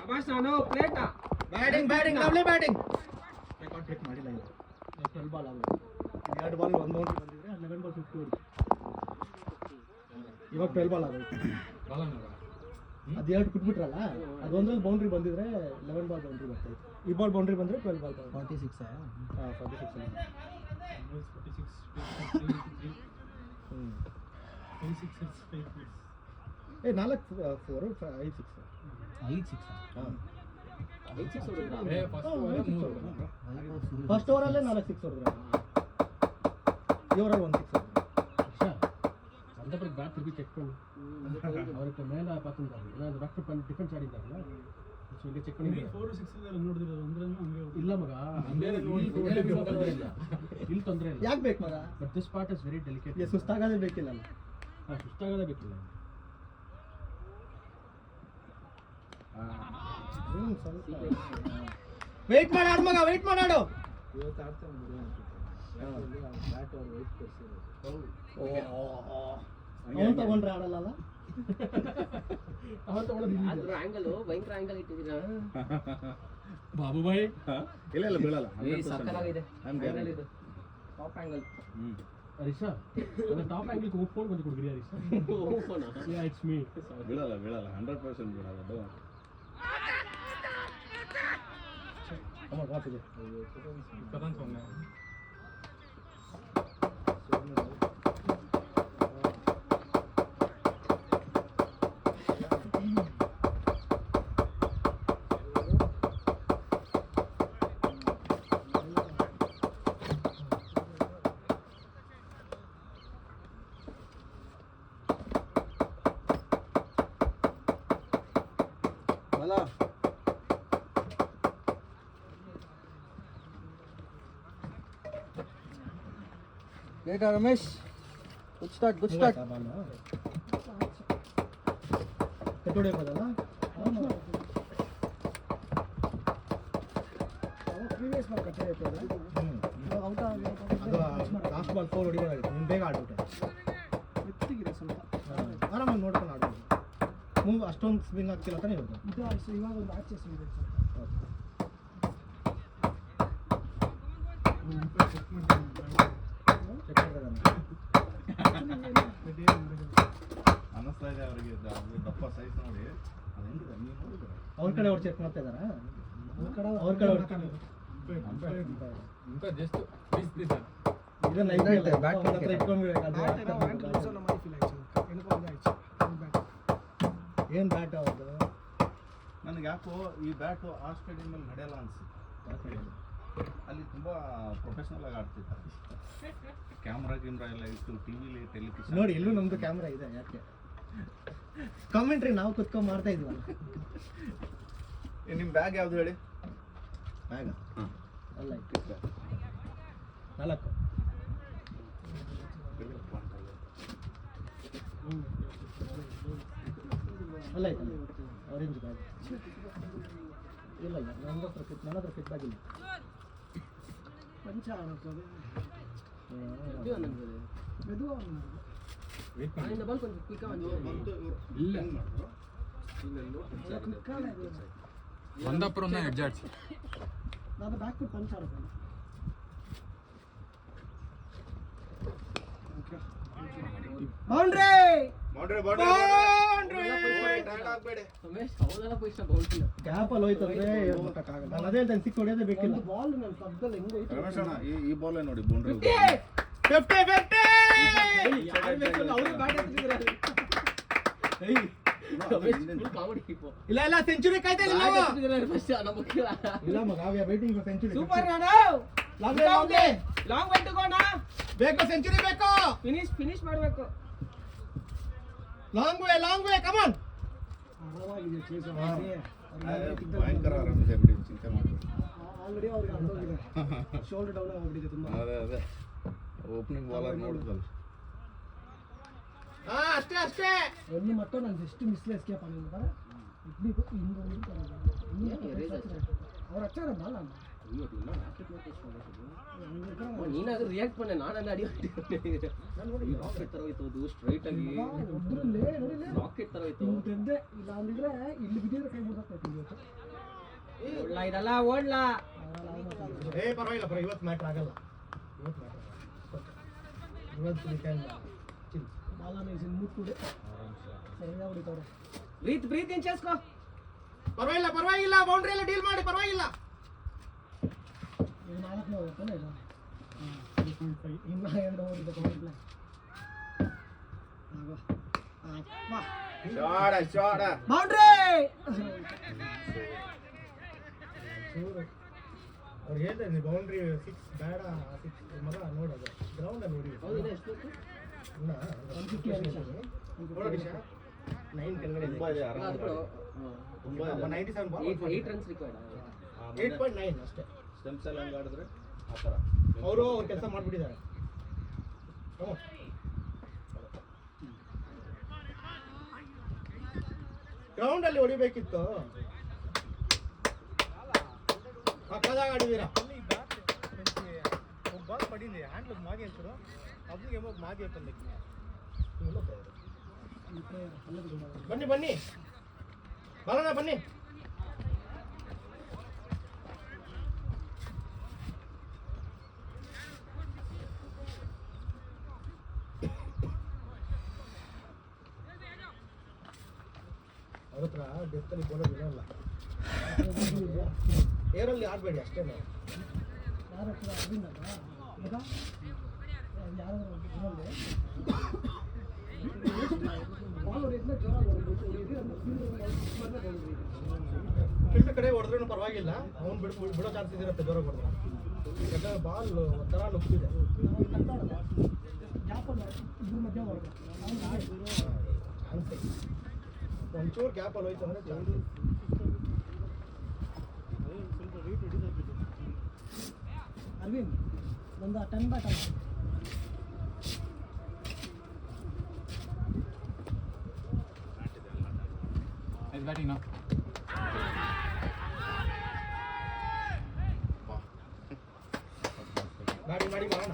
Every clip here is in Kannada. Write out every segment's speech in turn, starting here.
ಶಬಾಷ್ ನಾನು plate batting lovely batting record break ಮಾಡಿಲ್ಲ ಇದು 12 ಬಾಲ್ ಆಗೋದು ಎರಡು ಬಾಲ್ ಒಂದು ಬೌಂಡ್ರಿ ಬಂದಿದ್ರೆ 11 ಬಾಲ್ 50 ಹೊಡಿ ಇವಾಗ 12 ಬಾಲ್ ಆಗೋದು ಅದು ಎರಡು ಬಿಟ್ಬಿಟ್ರಲ್ಲ ಅದೊಂದ್ರಲ್ಲಿ ಬೌಂಡ್ರಿ ಬಂದಿದ್ರೆ 11 ಬಾಲ್ ಬೌಂಡ್ರಿ ಬರ್ತಾ ಇತ್ತು ಈ ಬಾಲ್ ಬೌಂಡ್ರಿ ಬಂದರೆ 12 ಬಾಲ್ 46 ಹಾಂ 46 ಏ 4 4 5 6 ಹಾಂ ಫಸ್ಟ್ ಓವರಲ್ಲೇ 4 ಸಿಕ್ಸ್ ಹೊಡೆದ್ರೆ ಇವರಲ್ಲಿ 1 ಸಿಕ್ಸ್ బ్యాట్ తిరిగి చెక్కండి ಅವರಿಗೆ ಮೇಲೆ ಪಾತಂತಾರೆ ಏನಾದ್ರು ಡಾಕ್ಟರ್ ಪನ್ ಡಿಫೆನ್ಸ್ ಆಡಿದ್ದಾರಲ್ಲ ಸೊ ಇಲ್ಲಿ ಚೆಕ್ ಮಾಡಿ 4 6 ಎಲ್ಲ ನೋಡಿದ್ರೆ ಅಂದ್ರೇನು ಹಂಗೆ ಇಲ್ಲ ಮಗ ಇಲ್ಲಿ ತೊಂದರೆ ಇಲ್ಲ ಯಾಕೆ ಬೇಕು ಮಗ but this part is very delicate ಸುಸ್ತಾಗೋದೇ ಬೇಕಿಲ್ಲ ಸುಸ್ತಾಗೋದೇ ಬೇಕಿಲ್ಲ ವೆಯ್ಟ್ ಮಾಡಾಡು ಮಗ ವೆಯ್ಟ್ ಮಾಡಾಡು ಇವತ್ತು ಆಡ್ತಾ ಬ್ಯಾಟ್ ಅವ್ರು ವೆಯ್ಟ್ ಕೊಡ್ಸಿರೋದು ಅವನು ತಗೊಂಡ್ರೆ ಆಡಲ್ಲ ಅವನು ತಗೊಳ್ಳೋದು ಆಂಗಲ್ ಭಯಂಕರ ಆಂಗಲ್ ಇಟ್ಟಿದ್ದೀರಾ ಬಾಬು ಬಾಯ್ ಇಲ್ಲ ಬೀಳಲ್ಲ ಸಕ್ಕತ್ತಾಗಿದೆ ಇದು ಟಾಪ್ ಆಂಗಲ್ ಹರೀಶಾ ನನ್ನ ಟಾಪ್ ಆಂಗಲ್ ಫೋನ್ ಬಂದು ಕೊಡ್ತೀರಿ ಹರೀಶಾ ಫೋನ್ ಯಾ ಇಟ್ಸ್ ಮೀ ಬೀಳಲ್ಲ 100% ಬೀಳಲ್ಲ ಅಮ್ಮ ಕಾಪಿದೆ ಕದನ್ ಸೊನ್ನೆ Great, Ramesh. Good start. ಕಟ್ಟೋಡೆ ಬದಲ್ಲ ಪ್ರೀವಿಯಸ್ ಬಾಲ್ ಕಟ್ಟೋಡೆ ಔಟ್ ಲಾಸ್ಟ್ ಬಾಲ್ 4 ಹೊಡಿಬೋದಾಗಿತ್ತು ನೀನು ಬೇಗ ಆಡ್ಬಿಟ್ಟೆ ಎತ್ತಿಗಿದೆ ಸ್ವಲ್ಪ ಆರಾಮಾಗಿ ನೋಡ್ಕೊಂಡು ಆಡ್ಬೋದು ಮೂವ್ ಅಷ್ಟೊಂದು ಸ್ವಿಂಗ್ ಆಗ್ತಿಲ್ಲ ಅಂತಾನೆ ಇವಾಗ ಇವಾಗ ಒಂದು ಆಚೆ ಸ್ವಿಂಗ್ ಅನ್ನಿಸ್ತಾ ಇದೆ ಅವರಿಗೆ ದಪ್ಪ ಸೈಜ್ ನೋಡಿ ಅವ್ರ ಕಡೆ ಅವ್ರು ಚೆಕ್ ಮಾಡ್ತಾ ಇದಾರಾ ಅವ್ರ ಕಡೆ ಏನು ಬ್ಯಾಟ್ ಅವ್ರದ್ದು ನನಗೆ ಯಾಕೋ ಈ ಬ್ಯಾಟು ಆ ಸ್ಟೇಡಿಯಂ ನಡೆಯಲ್ಲ ಅನ್ಸುತ್ತೆ ಅಲ್ಲಿ ತುಂಬ ಪ್ರೊಫೆಷ್ನಲ್ ಆಗಿ ಆಡ್ತಿದ್ದಾರೆ ಕ್ಯಾಮ್ರಾ ಎಲ್ಲ ಇತ್ತು ಟಿವಿಲಿ ಟೆಲಿವಿಷನ್ ನೋಡಿ ಎಲ್ಲೂ ನಮ್ದು ಕ್ಯಾಮ್ರಾ ಇದೆ ಯಾಕೆ ಕಾಮೆಂಟ್ರಿ ನಾವು ಕುತ್ಕೊಂಡು ಮಾಡ್ತಾ ಇದ್ವಲ್ಲ ನಿಮ್ಮ ಬ್ಯಾಗ್ ಯಾವ್ದು ಹೇಳಿ ಬ್ಯಾಗ ಅಲ್ಲ 4 ಅಲ್ಲ ಆಯ್ತಲ್ಲ ಆರೆಂಜ್ ಬ್ಯಾಗ್ ಇಲ್ಲ ನನ್ನ ಹತ್ರ ಫಿಟ್ ಬ್ಯಾಗ್ ಇಲ್ಲ ಪಂಚ ಒಂದಪ್ಪರ ಎಡ್ಜಾಡ್ಸಿ ನಾನು ಬ್ಯಾಕ್ ಫುಟ್ ಪಂಚ್ ಆಡ್ತೀನಿ ಬೌಂಡ್ರಿ ಗ್ಯಾಪ್ ಅಲ್ಲಿ ಹೋಯ್ತಂದ್ರೆ ನಾನು ಅದೇ ಹೇಳ್ತೇನೆ ಸಿಕ್ಸ್ ಹೊಡೆಯೋದೇ ಬೇಕಿಲ್ಲ ಬಾಲ್ ನನ್ನ ಪಕ್ಕದಲ್ಲಿ ಹೆಂಗೆ ಈ ಬಾಲ್ ನೋಡಿ ಬೌಂಡ್ರಿ ಇಲ್ಲ ಸೆಂಚುರಿ ಕಾಯ್ತಾ ಇಲ್ಲ ಮಗ waiting for century super long way to go ನಾ ಬೇಕು ಸೆಂಚುರಿ ಬೇಕು ಫಿನಿಶ್ ಮಾಡಬೇಕು ಲಾಂಗ್ ವೇ ಕಮ್ ಆನ್ ಭಯಂಕರ ಆರಾಮಿದೆ ಬಿಡಿ ಚಿಂತೆ ಮಾಡಿ ಆಲ್ರೆಡಿ ಅವ್ರಿಗೆ ಆಗೋಗಿದೆ ಶೋಲ್ಡರ್ ಡೌನ್ ಆಗಿಬಿಟ್ಟಿದೆ ತುಂಬಾ ಅದೇ ಓಪನಿಂಗ್ ಬಾಲರ್ ನೋಡಿದ್ವಲ್ಲ ಅಷ್ಟೇ ಒಂದು ಮಟ್ಟ ನಾನು ಜಸ್ಟ್ ಮಿಸ್ಲೆ ಎಸ್ಕೇಪ್ ಆಗಿದ್ದಾರೆ ಅವ್ರು ಹಚ್ಚಾರ ಬಾಲ್ ನೀನಾದ್ರೂ ರಿಯಾಕ್ಟ್ பண்ண ನಾನಲ್ಲ ಅಡಿ ರಾಕೆಟ್ ತರ ಹೋಯ್ತು ಅದು ಸ್ಟ್ರೈಟ್ ಆಗಿ ರಾಕೆಟ್ ತರ ಹೋಯ್ತು ಇಲ್ಲ ಅಂದಿದ್ರೆ ಇಲ್ಲಿ ಬಿದ್ದಿದ್ರೆ ಕೈ ಮುಗಿದಾಗ್ತೈತಿ ಓಡ್ಲಾ ಇದಲ್ಲ ಓಡ್ಲಾ ಪರವಾಗಿಲ್ಲ ಇವತ್ತು ಮ್ಯಾಟ್ರ್ ಆಗಲ್ಲ ಬ್ರೀತ್ ಏನ್ చేసుకో ಪರವಾಗಿಲ್ಲ ಬೌಂಡ್ರಿ ಎಲ್ಲ ಡೀಲ್ ಮಾಡಿ ಪರವಾಗಿಲ್ಲ ಇನ್ನ 2 ಓವರ್ ಇದೆ ಬೌಂಡ್ರಿ ಅವ್ರು ಹೇಳ್ತಾರೆ ನೀವು ಬೌಂಡ್ರಿ 6 ಬೇಡ 6 ಮಗ ನೋಡೋದು ಗ್ರೌಂಡ್ ಅಲ್ಲಿ ನೋಡಿ ಹೌದಿಲ್ಲ ಎಷ್ಟು ತುಂಬಾ ಇದೆ ತುಂಬಾ 97 ಬಾಲ್ 8 ರನ್ಸ್ ರಿಕ್ವೈರ್ಡ್ 8.9 ಅಷ್ಟೇ ಸ್ಟೆಮ್ಸ್ ಎಲ್ಲ ಹಂಗೆ ಆಡಿದ್ರೆ ಆ ಥರ ಅವರು ಅವ್ರ ಕೆಲಸ ಮಾಡ್ಬಿಟ್ಟಿದ್ದಾರೆ ಗ್ರೌಂಡ್ ಅಲ್ಲಿ ಹೊಡಿಬೇಕಿತ್ತು ಪಕ್ಕದಾಗ ಆಡಿದೀರಾ ಬಾಲ್ ಪಡಿಂದೆ ಹ್ಯಾಂಡ್ಲ್ ಮಾಗಿ ಅಂತಾರೆ ಅವ್ನಿಗೆ ಮಾಗಿ ಅಂತಂದೆ ಬನ್ನಿ ಬಾಲಣ್ಣ ಬನ್ನಿ ಅವ್ರ ಹತ್ರ ಡೆತ್ತಲ್ಲಿ ಬೋಲರ್ ಇರಲ್ಲ ಏರಲ್ಲಿ ಆಡಬೇಡಿ ಅಷ್ಟೇ ಫೀಲ್ಡ್ ಕಡೆ ಹೊಡೆದ್ರೂ ಪರವಾಗಿಲ್ಲ ಅವ್ನು ಬಿಡೋ ಚಾನ್ಸ್ ಇದಿರುತ್ತೆ ಜೋರ ಹೊಡೆದ್ರೆ ಯಾಕಂದ್ರೆ ಬಾಲ್ ಒಂಥರ ನುಗ್ತಿದೆ ಒಂಚೂರು ಗ್ಯಾಪಲ್ಲಿ ಹೋಯ್ತು ಅಂದರೆ ಚಾನ್ಸ್ ಸ್ವಲ್ಪ ವೇಟ್ ಹಿಡಿದಾಗ್ತಿದೆ ಅರವಿಂದ್ ಒಂದು 10 ಬ್ಯಾಟ್ ಅಲ್ಲ ಬ್ಯಾಟಿಂಗ್ ನಾವು ಮಾಡಿ ಮಾಡೋಣ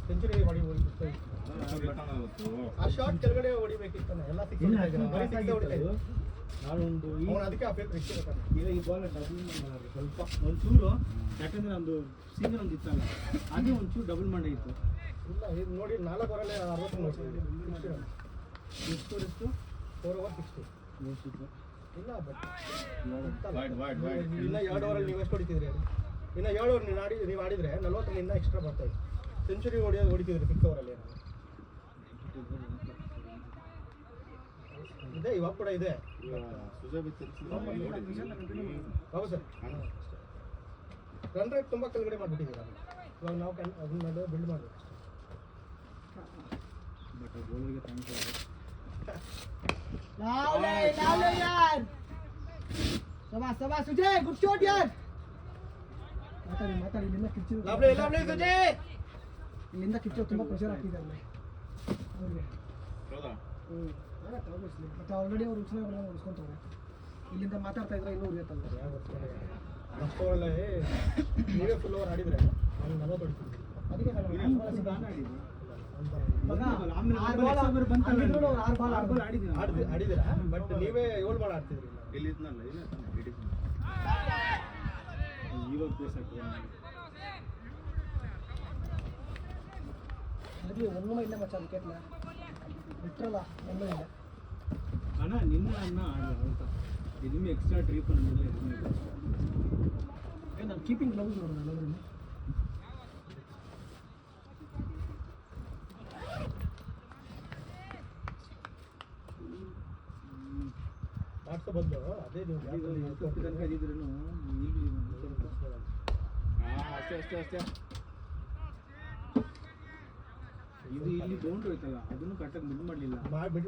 ಸೆಂಚುರಿ ಮಾಡಿ ಆ ಶಾಟ್ ಕೆಳಗಡೆ ಹೊಡಿಬೇಕಿತ್ತು ಎಲ್ಲ ನಾನೊಂದು ಅದಕ್ಕೆ ಅಪೇಕ್ಷೆ ಈಗ ಈ ಬಾಲ್ ಸ್ವಲ್ಪ ಒಂಚೂರು ಯಾಕಂದ್ರೆ ನಂದು ಸೀನಿಯರ್ ಒಂದು ಇತ್ತಲ್ಲ ಅದೇ ಒಂಚೂರು ಡಬಲ್ ಮಾಡಿತ್ತು ಇಲ್ಲ ಇದು ನೋಡಿ 4 ಓವರಲ್ಲಿ 60 ಎಷ್ಟು 4 ಓವರ್ 60 ಇಲ್ಲ ಬಟ್ ಇನ್ನ 2 ಓವರಲ್ಲಿ ನೀವು ಎಷ್ಟು ಹೊಡಿತಿದ್ರಿ ಇನ್ನು 7 ಓವರ್ ನೀವು ಆಡಿದ್ರೆ 40 ಇನ್ನ ಎಕ್ಸ್ಟ್ರಾ ಬರ್ತಾ ಇದೆ ಸೆಂಚುರಿ ಹೊಡಿತಿದ್ರಿ 6 ಓವರಲ್ಲಿ ಇದೆ ಇವಾಗ ಕೂಡ ಇದೆ ಹೌದು ಸರ್ ರನ್ ರೇಟ್ ತುಂಬ ಕೆಳಗಡೆ ಮಾಡಿಬಿಟ್ಟಿದ್ದೀರಾ ಇವಾಗ ನಾವು ಅದನ್ನ ಬಿಲ್ಡ್ ಮಾಡಬೇಕು ಬಟ್ ಬೋಲರ್ಗೆ ಥ್ಯಾಂಕ್ಸ್ ಸಬಾಸ್ ಸುಜಯ್ ಗುಡ್ ಶಾಟ್ ಯಾರ್ ಮಾತಾಡಿ ಇಲ್ಲಿಂದ ಕಿಚ್ಚು ಇಲ್ಲಿಂದ ಕಿಚ್ಚು ತುಂಬ ಪ್ರೆಷರ್ ಹಾಕಿದ್ದಾರೆ ಅವ್ರಿಗೆ ಮತ್ತೆ ಆಲ್ರೆಡಿ ಅವ್ರು ಉತ್ಸವ ಉಳಿಸ್ಕೊಂತವ್ರೆ ಇಲ್ಲಿಂದ ಮಾತಾಡ್ತಾ ಇದ್ರೆ ಇನ್ನೂ ಉಳಿಯತ್ತಲ್ಲ ನೀವೇ ಫುಲ್ ಓವರ್ ಆಡಿದ್ರೆ ಅವ್ನು 40 ಹೊಡಿತೀವಿ ಅದಕ್ಕೆ ಆಡಿದ್ದೀರಾ ಬಟ್ ನೀವೇ 7 ಬಾಲ್ ಆಡ್ತಿದ್ರಿ ಇಲ್ಲಿ ಇದ್ನಲ್ಲ ಇವಾಗ ಪ್ಲೇಸ್ ಆಗ್ತದೆ ಅದಕ್ಕೆ ಒಮ್ಮೆ ಇಲ್ಲ ಮಚ್ಚ ವಿಕೆಟ್ನ ಬಿಟ್ರಲ್ಲ ಒಮ್ಮೆ ಇಲ್ಲ ಅಣ್ಣ ನಿನ್ನೆ ಅಣ್ಣ ಅಂತ ಇದನ್ನು ಎಕ್ಸ್ಟ್ರಾ ಟ್ರಿಪ್ ಅನ್ನೋದಿಲ್ಲ ನಾನು ಕೀಪಿಂಗ್ ಗ್ಲೌಸ್ ನೋಡೋಣ ಎಲ್ಲರೂ ಮಾಡ್ಕೊ ಬಂದು ಅದೇ ನೀವು ತನಕ ಇದ್ರೂ ಅಷ್ಟೇ ಇದು ಇಲ್ಲಿ ಬೌಂಡ್ರಿ ಹೋಯ್ತಲ್ಲ ಅದನ್ನು ಕರೆಕ್ಟಾಗಿ ಮಿಡ್ ಮಾಡಲಿಲ್ಲ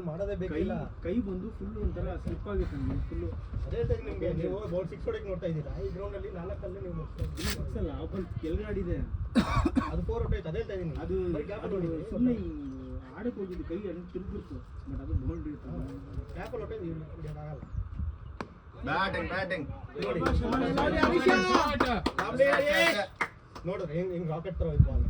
ಮಾಡೋದೇ ಬೇಕಿಲ್ಲ ಕೈ ಬಂದು ಫುಲ್ ಒಂಥರ ಸ್ಲಿಪ್ ಆಗಿತ್ತು ನನಗೆ ಫುಲ್ಲು ಅದೇ ನಿಮಗೆ ನೀವು ಬೌಲ್ 6 ಹೊಡೆಗೆ ನೋಡ್ತಾ ಇದ್ದೀರಾ ಈ ಗ್ರೌಂಡಲ್ಲಿ 4 ಅಲ್ಲಿ ನೀವು ಸಿಕ್ಸ್ ಅಲ್ಲ ಆ ಬಾಲ್ ಕೆಳಗಡೆ ಆಡಿದೆ ಅದು 4 ಹೊಟ್ಟೆ ಅದೇ ಹೇಳ್ತಾ ಇದ್ದೀನಿ ಅದು ಸುಮ್ಮನೆ ಆಡಕ್ಕೆ ಹೋಗಿದ್ದು ಕೈ ತಿರುಗಿತ್ತು ಬಟ್ ಅದು ಬೌಂಡ್ರಿ ಇತ್ತು ಗ್ಯಾಪಲ್ಲಿ ಹೊಟ್ಟೆ ಆಗಲ್ಲ ಬ್ಯಾಟಿಂಗ್ ನೋಡ್ರಿ ಹಿಂಗ್ ರಾಕೆಟ್ ತರ ಹೋಯ್ತು ಬಾಲ್.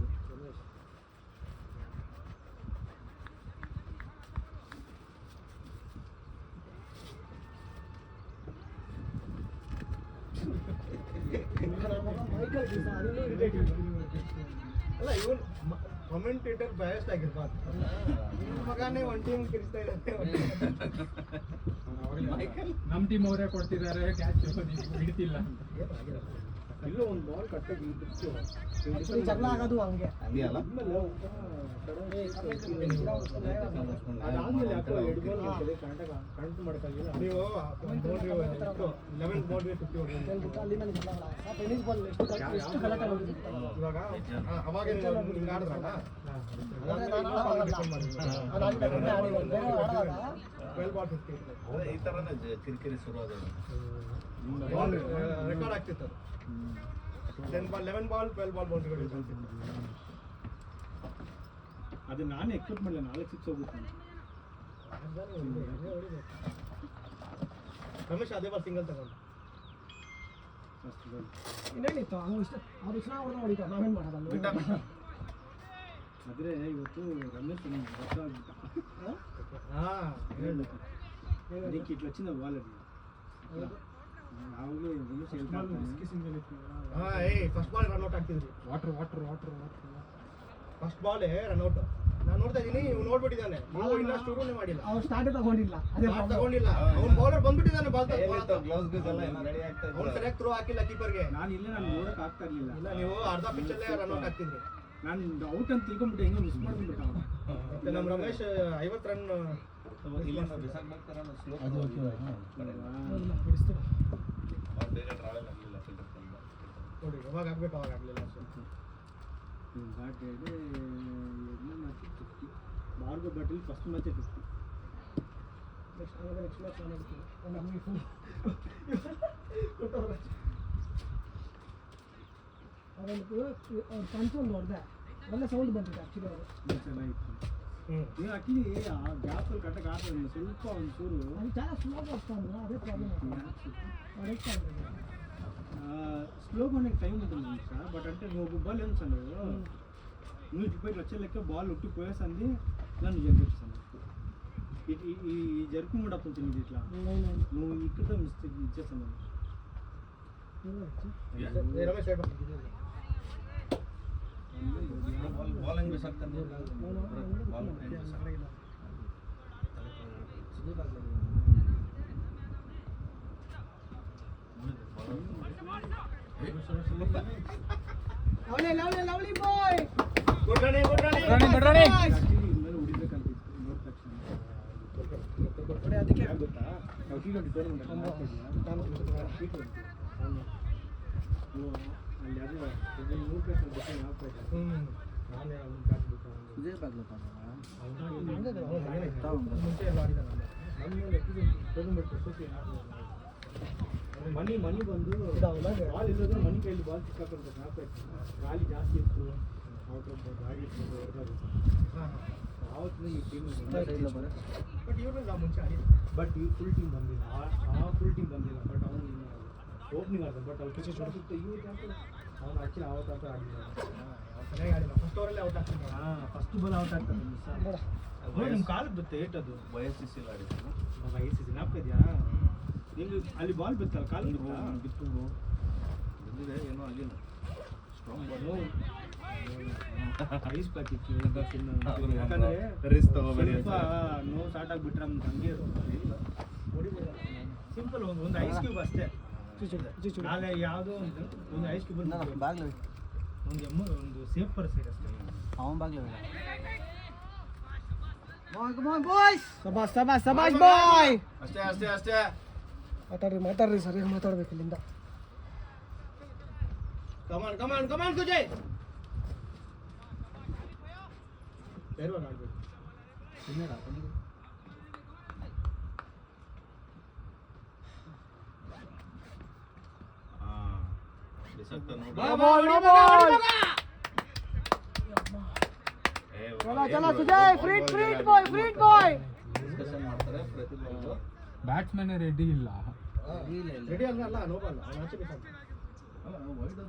ಅಲ್ಲ ಇವನ್ ಕಮೆಂಟೇಟರ್ ಬಯಸ್ಡ್ ಆಗಿರ್ಬಾರ್ದು. ಇವ್ನ ಮಗನೇ ಒನ್ ಟೀಮ್ ಕಿರಿಸ್ತಾ ಇದ್ದಾನೆ. ನಮ್ಮ ಟೀಮ್ ಅವರೇ ಕೊಡ್ತಿದ್ದಾರೆ ಕ್ಯಾಚ್ ಹಿಡಿತಿಲ್ಲ ಅಂತ. ಇಲ್ಲೋ ಒಂದು ಬಾಲ್ ಕಟ್ಟಾಗಿ ಜಗಳ ಆಗೋದು ಹಂಗೆ. ಅದಿಯಲ್ಲ ಅದಾದ್ಮೇಲೆ ಯಾಕೋ ಎರಡು ಬಾಲ್ ಕರೆಂಟ್ ಮಾಡೋಕ್ಕಾಗಿಲ್ಲ. ನೀವು ನೋಡ್ರಿ 11 ಬಾಲ್ಗೆ 50 ಹೊಡೆದಿದ್ದೀರಿ. ಇವಾಗ ಅವಾಗ ಹಿಂಗೆ ಆಡಿದ್ರಲ್ಲ 12 ಬಾಲ್ 50 ಈ ಥರನೇ ಕಿರಿಕಿರಿ ಶುರು ಆಗೋದು. ರೆಕಾರ್ಡ್ ಆಗ್ತಿತ್ತು. 11 ಬಾಲ್ 12 ಬಾಲ್ ಬೌಂಡ್ರಿಗಳು. ಅದು ನಾನೇ ಎಕ್ಸ್ಪೆಕ್ಟ್ ಮಾಡಲಿಲ್ಲ 4 ಸಿಕ್ಸ್ ಹೋಗುತ್ತೆ. ರಮೇಶ್ ಅದೇ ಬಾಲ್ ಸಿಂಗಲ್ ತಗೊಂಡು ಇನ್ನೇನಿತ್ತು ಅವ್ರು ಇಷ್ಟ ಹೊಡೆದ ಹೊಡಿತಾರೆ, ನಾವೇನು ಮಾಡೋದಲ್ಲ. ಆದರೆ ಇವತ್ತು ರಮೇಶ್ ರಸ ಆಗ್ಬಿಟ್ಟ. ಹಾಂ ಅದಕ್ಕೆ ಇಟ್ಲು ಹಚ್ಚಿದ ಬಾಲ್ ಅದು ಯಾವಾಗಲೂ ರಮೇಶ್ ಹೇಳ್ತಾರೆ ಫಸ್ಟ್ ಬಾಲ್ ರನ್ಔಟ್ ಆಗ್ತಿದ್ರಿ. ವಾಟರ್ ಫಸ್ಟ್ ಬಾಲ್ ರನ್ಔಟ್ ನಾನು ನೋಡ್ತಾ ಇದ್ದೀನಿ. ಇವ್ನು ನೋಡ್ಬಿಟ್ಟಿದ್ದಾನೆ, ನೀವು ಇನ್ನೂ ಶುರುನೇ ಮಾಡಿಲ್ಲ. ಅವ್ನು ಸ್ಟಾರ್ಟ್ ತಗೊಂಡಿಲ್ಲ, ತಗೊಂಡಿಲ್ಲ. ಅವ್ನು ಬೌಲರ್ ಬಂದ್ಬಿಟ್ಟಿದ್ದಾನೆ, ಬಾಲ್ ಗ್ಲೌಸ್ ಗಿಸ್ ಎಲ್ಲ ರೆಡಿ ಆಗ್ತಾ ಅವ್ನು ಸರಿಯಾಗಿ ಥ್ರೋ ಹಾಕಿಲ್ಲ ಕೀಪರ್ಗೆ. ನಾನು ನೋಡೋಕೆ ಆಗ್ತಾ ಇರಲಿಲ್ಲ. ಇಲ್ಲ, ನೀವು ಅರ್ಧ ಪಿಚ್ಚಲ್ಲೇ ರನ್ಔಟ್ ಆಗ್ತಿದ್ರಿ. ನಾನು ಔಟ್ ಅಂತ ತಿಳ್ಕೊಂಡ್ಬಿಟ್ಟೆ, ಹೆಂಗೋ ಮಿಸ್ ಮಾಡ್ಕೊಂಡ್ಬಿಟ್ಟ ಅವನು. ಮತ್ತೆ ನಮ್ಮ ರಮೇಶ್ 50 ರನ್ ಇಲ್ಲ ಬಿಸಾಕ್ಬೇಕಾರೆ ಸ್ಲೋ ಬೇಗ ಟ್ರಾವೆಲ್ ಆಗಲಿಲ್ಲ ಫಿಲ್ಟರ್ ತಂದ ನೋಡಿ. ಯಾವಾಗ ಆಗ್ಬೇಕು ಅವಾಗ ಆಗಲಿಲ್ಲ. ಬ್ಯಾಟ್ ಇದೆ ಎರಡನೇ ಮ್ಯಾಚ್ 50. ಭಾರ್ಗವ್ ಬ್ಯಾಟಲ್ಲಿ ಫಸ್ಟ್ ಮ್ಯಾಚೇ 50. ನೆಕ್ಸ್ಟ್ ಮ್ಯಾಚ್ ನಮಗೆ ಅವ್ರು ಕನ್ಸೊಂದು ಹೊಡೆದೆ, ಒಳ್ಳೆ ಸೌಂಡ್ ಬಂದಿದೆ ಆ್ಯಕ್ಚುಲಿ. ಅವರು ಚೆನ್ನಾಗಿತ್ತು. ನೀವು ಆ್ಯಕ್ಚುಲಿ ಆ ಗ್ಯಾಪಲ್ಲಿ ಕಟ್ಟಕ್ಕೆ ಆಗ್ತದೆ ಸ್ವಲ್ಪ ಒಂಚೂರು. ಅದು చాలా ಸ್ಲೋಗೆ ಹೋಗ್ತಾನೆ, ಅದೇ ಪ್ರಾಬ್ಲಮ್. స్లోగా మనకి టైం ఉంటుంది సార్. బట్ అంటే నువ్వు బాల్ ఏం సార్ నువ్వు ఇటుపై వచ్చే లెక్క బాల్ ఉట్టి పోయేసింది నన్ను జరిపిస్తాను. ఈ జరుపు కూడా కొంచెం ఇది ఇట్లా నువ్వు ఇక్కడ మిస్టేక్ ఇచ్చేస్తాను. ರಮೇಶ್ ಬಾಲ್ ಹೆಂಗೆ ಬಿಸಾಕ್ತಾನೆ ಬಾಲ್ ಹೆಂಗೆ ಬಿಸಾಕ್ತಾನೆ ಲವ್ಲಿ ಬಾಯ್. ಗುಡ್ ರನ್ನಿಂಗ್ ಉಡಿಬೇಕಂತ ನೋಡಿದ ತಕ್ಷಣ ಅದಕ್ಕೆ ಗೊತ್ತಾ ನಾವು T20 ಟೂರ್ನಮೆಂಟ್ ಅಲ್ಲಿ ಅದು 3 ಪ್ಲೇಸ್ ಬಿಟ್ಟು ನಾನೇ ಇದೇ ಮುಂಚೆ ಎಲ್ಲ ಆಡಿದ್ದಾನೆ. ಮನಿ ಬಂದು ಬಾಲ್ ಇಲ್ಲದ್ರೆ ಮನಿ ಕೈಲಿ ಬಾಲ್ ಸಿಕ್ಕಾಕೊಂಡು ಗಾಳಿ ಜಾಸ್ತಿ ಇತ್ತು. ಗಾಳಿ ಇತ್ತು ಆವತ್ತು ಈ ಟೀಮ್ ಬಟ್ ಇವ್ರು ನಾವು ಮುಂಚೆ ಆಡಿದ್ದೆ. ಬಟ್ ಈ ಫುಲ್ ಟೀಮ್ ಬಂದಿಲ್ಲ. ಆ ಫುಲ್ ಟೀಮ್ ಬಂದಿಲ್ಲ. ಬಟ್ ಅವನು ಓಪನಿಂಗ್ ಆಡ್ತಾನೆ. ಬಟ್ ಅವ್ರು ಪಿಚ್ ಹೊಡೆದಿತ್ತು ಇವತ್ತು ಅವನು ಆ್ಯಕ್ಚುಲಿ ಆವತ್ತು ಅಂತ ಆಡಿದ್ದಾನೆ. ಚೆನ್ನಾಗಿ ಆಡಿಲ್ಲ. ಫಸ್ಟ್ ಓವರಲ್ಲೇ ಔಟ್ ಆಗ್ತಿದ್ದ. ಫಸ್ಟ್ ಬಾಲ್ ಔಟ್ ಆಗ್ತಾನೆ. ನಿಮ್ಮ ಕಾಲಿಗೆ ಬರುತ್ತೆ ಏಟದು ವಯಸ್ಸಿಲ್ಲ ಆಡಿದ್ರು ವಯಸ್ಸು ಜ್ಞಾಪಕ ಇದೆಯಾ ನಿಮ್ಗೆ? ಅಲ್ಲಿ ಬಾಲ್ ಬಿತ್ತಲ್ಲ ಕಾಲು ಬಿತ್ತು ಬಂದಿದೆ, ಏನೂ ಆಗಿಲ್ಲ. ಸ್ಟ್ರಾಂಗ್ ಬಾಲ್ ಐಸ್ ಪ್ಯಾಕ್ ಇತ್ತು. ಯಾಕಂದ್ರೆ ರಿಸ್ಕ್ ತಗೋಬೇಡಿ ಸ್ವಲ್ಪ ನೋವು ಸ್ಟಾರ್ಟ್ ಆಗಿಬಿಟ್ರೆ ನಮ್ಗೆ ಹಂಗೆ ಸಿಂಪಲ್ ಒಂದು ಐಸ್ ಕ್ಯೂಬ್ ಅಷ್ಟೇ. ನಾಳೆ ಯಾವುದೋ ಒಂದು ಐಸ್ ಕ್ಯೂಬ್ ಒಂದು ಸೇಫ್ ಪರ್ಸೆಂಟ್ ಅಷ್ಟೇ. ಸಬಾಷ್ ಬಾಯ್. ಅಷ್ಟೇ ಮಾತಾಡ್ರಿ ಸರಿಯಾಗಿ ಮಾತಾಡ್ಬೇಕು ಇಲ್ಲಿಂದ. ಕಮಾನ್ ಸುಜಯ್. ಬೇರೆ ಆಡ್ಬೇಕು. ಚಲೋ ಸುಜಯ್. ಫ್ರೀಟ್ ಬಾಯ್. ಡಿಸ್ಕಷನ್ ಮಾಡ್ತಾರೆ ಪ್ರತಿ ಬಾಲ್. ಬ್ಯಾಟ್ಸ್ಮನ್ ರೆಡಿ ಇಲ್ಲ. ರೆಡಿ ಅಲ್ಲ ನೋಬಲ್ಲ ಅವ್ನು ಆಚೆ ಬೇಕಾಗ್ತದೆ. ವೈಡ್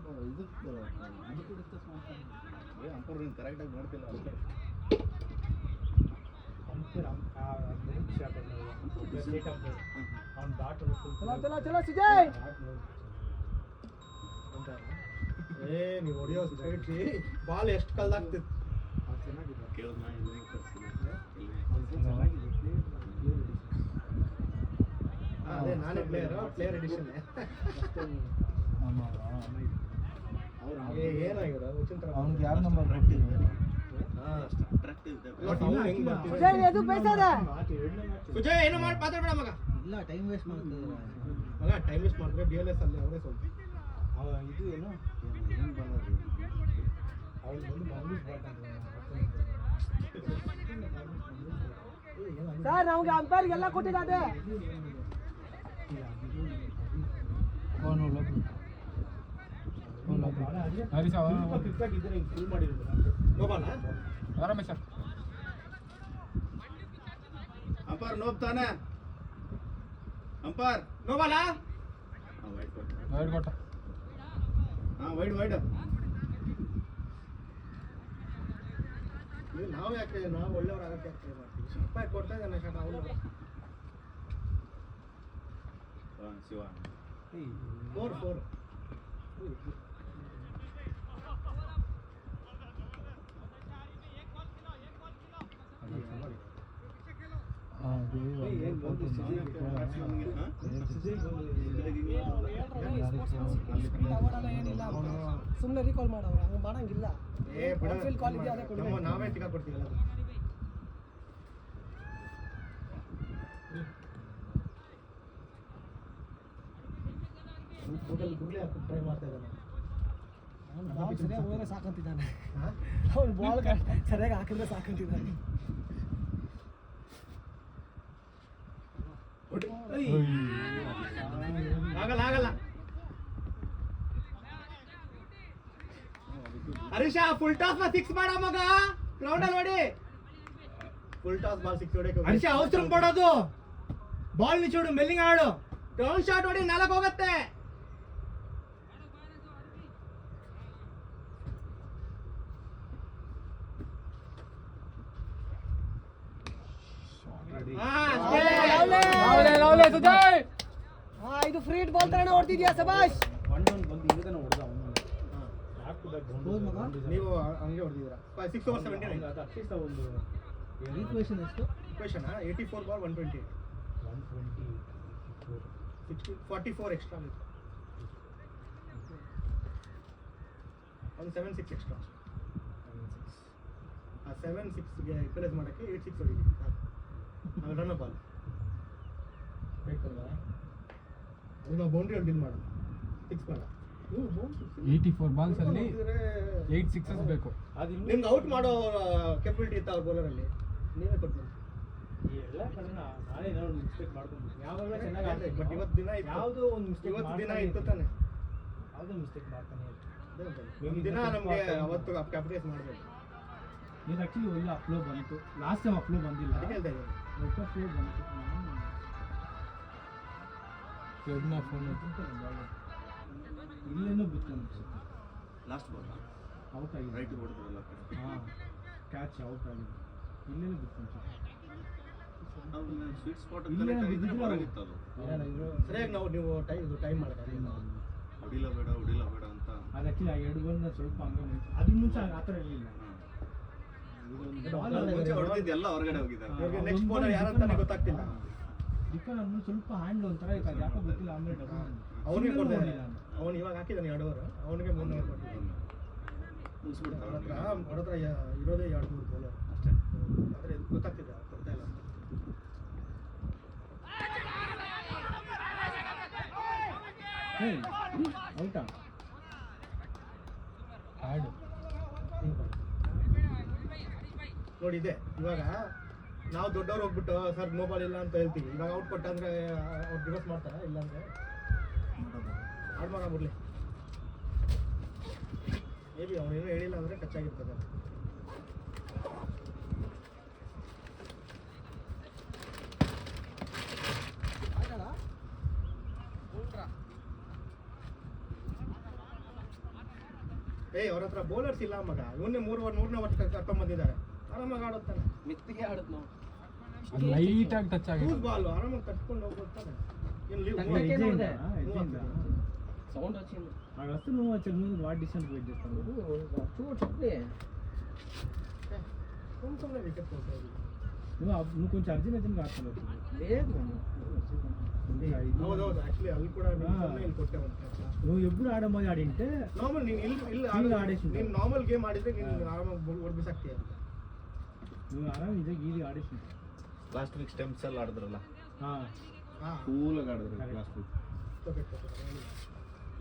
ಇದಕ್ಕೆ ಡಿಸ್ಕಸ್ ಮಾಡ್ತಾನೆ ಅಂಪರ್ ಕರೆಕ್ಟಾಗಿ ನೋಡ್ತಿಲ್ಲ ಏ ನೀವು ಹೊಡಿಯೋ ಸ್ಟ್ರೈಟ್ ಬಾಲ್ ಎಷ್ಟು ಕಲ್ದಾಗ್ತಿತ್ತು. ಅದೇ ನಾನೇ ಪ್ಲೇಯರ್ ಎಡಿಷನ್ ಏನಾಗಿದೆ ಅವ್ನಿಗೆ ಯಾರು ನಂಬರ್ ಕೊಟ್ಟಿದ್ರು ಸುಜಯ್ ಏನು ಮಾಡಿ ಮಾತಾಡ್ಬೇಡ ಮಗ. ಇಲ್ಲ ಟೈಮ್ ವೇಸ್ಟ್ ಮಾಡ್ತಿದ್ದಾರೆ ಮಗ ಟೈಮ್ ವೇಸ್ಟ್ ಮಾಡಿದ್ರೆ ಡಿ ಎಲ್ ಎಸ್ ಅಲ್ಲಿ ಅವರೇ ಸ್ವಲ್ಪ ಇದು ಏನು ಸರ್ ನಮ್ಗೆ ಅಂಪೈರ್ ಎಲ್ಲ ಕೊಟ್ಟಿದ್ದಾರೆ. ಅಂಪರ್ ನೋಬ್ತಾನೆ ಅಂಪರ್ ನೋಬಲ್ಲ ವೈಡ್ ನಾವು ಯಾಕೆ ನಾವು ಒಳ್ಳೆಯವ್ರಾಗಕ್ಕೆ ಯಾಕೆ ಮಾಡ್ತೀವಿ. ಅಪ್ಪ ಕೊಡ್ತಾ ಇದ್ದಾನೆ ಕಣ ಅವನು. ಶಿವ 4 ಸುಮ್ಮನೆ ರೀಕಾಲ್ ಮಾಡವ್ರು ಹಂಗೆ ಮಾಡಂಗಿಲ್ಲ. ಏ ಬಿಡ ಫೀಲ್ಡ್ ಕಾಲ್ ಇದೆಯಾ ಅದೇ ಕೊಡಿ. ನಾವೇ ಟಿಕಾ ಕೊಡ್ತೀವಲ್ಲ. ಗುಡ್ಲೆ ಹಾಕಿ ಟ್ರೈ ಮಾಡ್ತಾ ಇದ್ದಾನೆ. ಬಾಲ್ ಸರಿಯಾಗಿ ಹೋದ್ರೆ ಸಾಕಂತಿದ್ದಾನೆ. ಅವ್ನು ಬಾಲ್ ಸರಿಯಾಗಿ ಹಾಕಿದ್ರೆ ಸಾಕಂತಿದ್ದಾನೆ. ಆಗಲ್ಲ ಹರೀಶ ಫುಲ್ ಟಾಸ್ ನ 6 ಮಾಡ ಮಗ. ಗ್ರೌಂಡ್ ಅಲ್ಲಿ ನೋಡಿ ಫುಲ್ ಟಾಸ್ ಬಾಲ್ 6 ಹೊಡೆಯಕ್ಕೆ ಹರೀಶ ಅವಸರ ಪಡೋದು. ಬಾಲ್ ನಿಚ್ಚೋಡು ಮೆಲ್ಲಿಂಗ್ ಆಡು. ಗ್ರೌಂಡ್ ಶಾಟ್ ಹೊಡಿ 4 ಹೋಗುತ್ತೆ. ಇದು ಫ್ರೀ ಹಿಟ್ ಬಾಲ್ ತರನೇ ಹೊಡ್ತಿದ್ಯಾ ಸಬಾಷ್. ನೀವು ಹಂಗೆ ಹೊಡೆದಿದ್ದೀರಾ. 6 ಓವರ್ 79 ಈಕ್ವೇಷನ್ ಎಷ್ಟು ಇಕ್ವೇಷನ್ 84 ಬಾಲ್ 120 44 ಎಕ್ಸ್ಟ್ರಾ ಒಂದು 7-6 ಎಕ್ಸ್ಟ್ರಾ. ಆ 7-6ಗೆ ಯುಟಿಲೈಸ್ ಮಾಡೋಕ್ಕೆ 8-6 ಹೊಡಿತೀವಿ. ಆಮೇಲೆ ರನ್ ಬಾಲ್ ಅದು ನಾವು ಬೌಂಡ್ರಿಯಲ್ಲಿ ಡೀಲ್ ಮಾಡೋದು 6 ಮಾಡ. 84 ಬಾಲ್ಸ್ ಅಲ್ಲಿ 8 ಸಿಕ್ಸಸ್ ಬೇಕು. ನಿಮ್ಗೆ ಔಟ್ ಮಾಡೋ ಕೆಪಬಿಲಿಟಿ ಇತ್ತು ಅವ್ರ ಬೌಲರಲ್ಲಿ. ನೀವೇ ಕೊಟ್ಟು ಎಲ್ಲ ಕಡೆ ನಾನೇ ಮಿಸ್ಟೇಕ್ ಮಾಡ್ಕೊಂಡ್ಬಿಟ್ಟು ಯಾವಾಗ ಚೆನ್ನಾಗಿ ಆಡ್ತೀನಿ. ಬಟ್ ಇವತ್ತು ದಿನ ಇತ್ತು. ಯಾವುದೋ ಒಂದು ಮಿಸ್ಟೇಕ್ ಇವತ್ತು ದಿನ ಇತ್ತು ತಾನೆ. ಯಾವುದೋ ಮಿಸ್ಟೇಕ್ ಮಾಡ್ತಾನೆ ಒಂದು ದಿನ ನಮಗೆ ಅವತ್ತು ಕ್ಯಾಪಿಟೈಸ್ ಮಾಡಬೇಕು. ಇದು ಆ್ಯಕ್ಚುಲಿ ಒಳ್ಳೆ ಅಪ್ಲೋ ಬಂತು. ಲಾಸ್ಟ್ ಟೈಮ್ ಅಪ್ಲೋ ಬಂದಿಲ್ಲ. ಅದಕ್ಕೆ ಹೇಳ್ತಾ ಇದ್ದೀನಿ. ಒಟ್ಟು ಅಪ್ಲೋ ಬಂತು. ಕ್ಲಬ್ನ ಫೋನ್ ಇಲ್ಲೇನೋ ಬಿತ್ತು ಅನ್ಸುತ್ತೆ. ಲಾಸ್ಟ್ ಬಾಲ್ ಔಟ್ ಆಗಿದೆ. ರೈಟ್ ಹೊಡೆದ್ರಲ್ಲ ಹಾಂ ಕ್ಯಾಚ್ ಔಟ್ ಆಗಿದೆ. ಇಲ್ಲೇನೋ ಬಿತ್ತು ಅನ್ಸುತ್ತೆ. ಸ್ವೀಟ್ ಸ್ಪಾಟ್ ಇಲ್ಲೇ ಬಿದ್ದಿದ್ರೆ ಹೊರಗಿತ್ತು ಅದು. ಸರಿಯಾಗಿ ನೀವು ಟೈಮ್ ಮಾಡಿದ್ರೆ ಹೊಡಿಲ ಬೇಡ ಅಂತ ಅದು ಆ್ಯಕ್ಚುಲಿ ಆ 2 ಬಾಲ್ನ ಸ್ವಲ್ಪ ಹಂಗೆ ಅದ್ರ ಮುಂಚೆ ಆ ಥರ ಇರಲಿಲ್ಲ. ಮುಂಚೆ ಹೊಡೆದಿದ್ದೆಲ್ಲ ಹೊರಗಡೆ ಹೋಗಿದ್ದಾರೆ. ಇವ್ರಿಗೆ ನೆಕ್ಸ್ಟ್ ಬಾಲರ್ ಯಾರಂತಾನೆ ಗೊತ್ತಾಗ್ತಿಲ್ಲ. ದಿಕ್ಕ ನನ್ನ ಸ್ವಲ್ಪ ಹ್ಯಾಂಡ್ ಒಂಥರ ಇತ್ತು. ಅದು ಯಾಕೋ ಗೊತ್ತಿಲ್ಲ. ಆಮೇಲೆ ಅವನಿಗೆ ಕೊಡ್ತಾರೆ. ಅವನು ಇವಾಗ ಹಾಕಿದ್ದಾನೆ 2 ಓವರ್. ಅವನಿಗೆ 3 ಓವರ್ ಕೊಟ್ಟಿದ್ದಾನೆ. ಮುಗಿಸ್ಬಿಡ್ತಾರೆ. ಅವ್ರ ಹತ್ರ ಇರೋದೇ 2-3 ಬಾಲರ್ ಅಷ್ಟೇ. ಆದರೆ ಗೊತ್ತಾಗ್ತಿದೆ ಕೊಡ್ತಾ ಇಲ್ಲ. ಔಟಾ ಹಾಡು ನೋಡಿ ಇದೆ. ಇವಾಗ ನಾವು ದೊಡ್ಡವ್ರು ಹೋಗ್ಬಿಟ್ಟು ಸರ್ ನೋ ಬಾಲ್ ಇಲ್ಲ ಅಂತ ಹೇಳ್ತೀವಿ. ಇವಾಗ ಔಟ್ ಕೊಟ್ಟ ಅಂದ್ರೆ ಅವ್ರು ರಿವರ್ಸ್ ಮಾಡ್ತಾರಾ? ಇಲ್ಲ ಅಂದ್ರೆ ಆಡ್ ಮಾಡ್ಬಿಡ್ಲಿ. ಮೇ ಬಿ ಅವನೇನೋ ಹೇಳಿಲ್ಲ ಅಂದ್ರೆ ಟಚ್ ಆಗಿರ್ತದೆ. ಅವ್ರ ಹತ್ರ ಬೌಲರ್ಸ್ ಇಲ್ಲ ಮಗ, ಇವನ್ನೇ ಮೂರನೇ ವರ್ಷ ಕರ್ಕೊಂಡ್ ಬಂದಿದ್ದಾರೆ, ಆರಾಮಾಗಿ ಆಡುತ್ತಾನೆ. ಮೆತ್ತಿಗೆ ಆಡುದು ನಾವು. ಲೈಟಾಗಿ ಟಚ್ ಆಗಿದೆ. ಲೂಸ್ ಬಾಲ್ ಆರಾಮಾಗಿ ತಟ್ಕೊಂಡು ಹೋಗ್ಬಿಡ್ತಾನೆ. ಏನು ಲೀವ್ సౌండ్ వచ్చింది. నాకు వస్తే నువ్వు వచ్చే ముందు వాటి డిస్టెన్స్ వెయిట్ చేస్తాను. చూడండి ಸುಮ್ಮನೆ ವಿಕೆಟ್ ಕೊಡ್ತಾರೆ. నువ్వు కొంచెం అర్జెంట్ అర్జెంట్గా ఆడుతున్నావు. లేదు ಹೌದೌದು, ಆಕ್ಚುಲಿ ಅಲ್ಲಿ ಕೂಡ ಇಲ್ಲಿ ಕೊಟ್ಟೆ నువ్వు ఎప్పుడు ఆడమోది ఆడింటే ನಾರ್ಮಲ್ ನೀನು ಇಲ್ಲಿ ಆಡೇಸಿ ನೀನು ನಾರ್ಮಲ್ ಗೇಮ್ ಆಡಿದ್ರೆ ನೀನು ಆರಾಮಾಗಿ ಓಡಿಸಾಕ್ತೀಯ. నువ్వు ఆరాಮ್ ಇದೆ ಗೀದಿ ಆಡೇಸಿ. ಲಾಸ್ಟ್ ವೀಕ್ ಸ್ಟೆಮ್ಸ್ ಎಲ್ಲ ಆಡಿದ್ರಲ್ಲ, ಹಾಂ ಕೂಲಾಗಿ ಆಡಿದ್ರು ಲಾಸ್ಟ್ ವೀಕ್.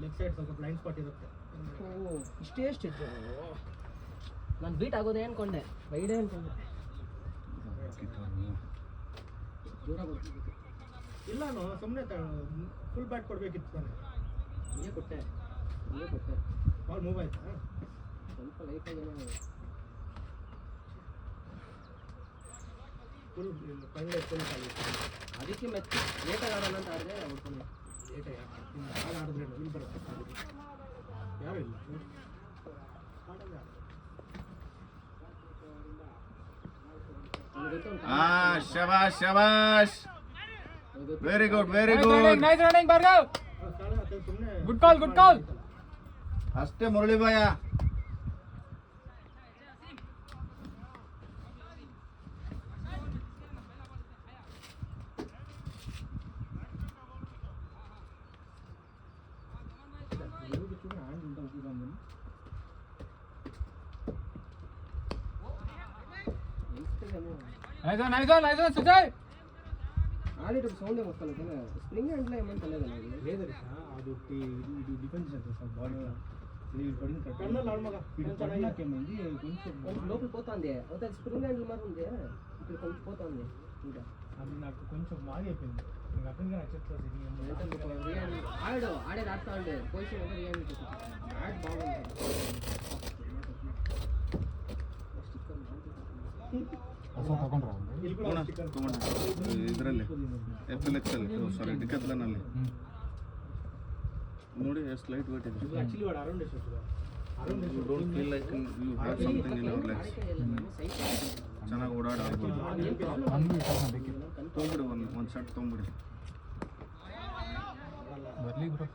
ಲೆಗ್ ಸೈಡ್ ಸ್ವಲ್ಪ ಬ್ಲೈಂಡ್ ಸ್ಪಾಟ್ ಇರುತ್ತೆ. ಇಷ್ಟೇ ಎಷ್ಟಿತ್ತು, ನಾನು ಬೀಟ್ ಆಗೋದೇ ಅನ್ಕೊಂಡೆ, ಬೈಡೆ ಅನ್ಕೊಂಡೆ. ಇಲ್ಲ ಸುಮ್ಮನೆ ಫುಲ್ ಬ್ಯಾಟ್ ಕೊಡ್ಬೇಕಿತ್ತು ತಾನೆ. ಇಲ್ಲೇ ಕೊಟ್ಟೆ ಬಾಲ್ ಮೂವ್ ಆಯ್ತಾ? ಸ್ವಲ್ಪ ಲೈಟಾಗಿ ಏನೋ ಫುಲ್ ಕಳ್ಳೆ ಫುಲ್ ಖಾಲಿ. ಅದಕ್ಕೆ ಮೆಚ್ಚಿ ಲೇಟಾಗಿ ಆಡೋಣ ಅಂತ ಆಡಿದೆ, ಹುಡ್ಕೊಂಡು ಲೇಟಾಗಿ ಹಾಗೆ ಆಡಿದ್ರೆ ಇಲ್ಲಿ ಬರುತ್ತೆ. ಯಾರು ಇಲ್ಲ ಶಬಾಷ್ ಶಬಾಷ್, very good very good. Nice running Bhargav. ಸುಮ್ಮನೆ ಗುಡ್ ಕಾಲ್ ಗುಡ್ ಕಾಲ್. ಅಷ್ಟೇ ಮುರಳಿ ಬಾಯ. Nice nice Sujay. ఆడేటప్పుడు సౌండ్ ఏమొస్తాను కదా, స్ప్రింగ్ హ్యాండ్లో ఏమని తెలియదు నాకు. లేదు అది ఒకటి ఇది డిఫెన్స్ చేస్తుంది సార్ బాల్. ఇది పడిన కన్నులు ఆడు మగ. ఇది పడినాకేమైంది కొంచెం కొంచెం లోపల పోతుంది, అవుతుంది స్ప్రింగ్ హ్యాండిల్ మరి ఉంది, ఇక్కడ కొంచెం పోతుంది ఇంకా. అది నాకు కొంచెం బాగా అయిపోయింది. నాకు అర్థంగా నచ్చట్లేదు ఇది. ఆడేది ఆడుతా ఉండే పొజిషన్ అంటే రియాలిటీ బ్యాట్ బాగుంటుంది. ತಗೊಂಡ್ರ ಇಲ್ಲಿ ಕೂಡ ಚಿಕನ್ ಇದರಲ್ಲಿ FLX ಅಲ್ಲಿ, ಸಾರಿ ಡಿಕತ್ಲನಲ್ಲಿ ನೋಡಿ ಎಷ್ಟು ಲೈಟ್ ವೇಟ್ ಇದೆ. ಆಕ್ಚುಲಿ ವಾಟ್ ಅರೌಂಡ್ ಎಷ್ಟು you don't feel like you have something in your legs. ಚೆನ್ನಾಗಿ ಓಡಾಡಿ ಆಡ್ಬೋದು. ತೊಗೊಂಬಿಡಿ ಒಂದು ಶರ್ಟ್ ತೊಗೊಂಬಿಡಿ. ಬರ್ಲಿ ಬ್ರೋ.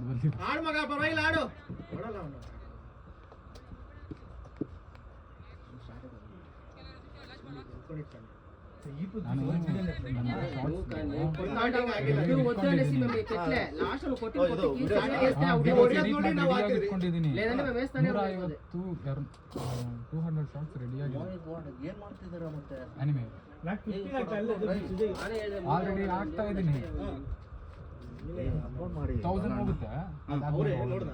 ಬರ್ಲಿ ಆಡು ಮಗ, ಪರವಾಗಿಲ್ಲ ಆಡು. ನೋಡಲ್ಲ ಅವನು. ಆಲ್ರೆಡಿ ಆಗ್ತಾ ಇದ್ದೀನಿ. 1000 ಹೋಗುತ್ತೆ.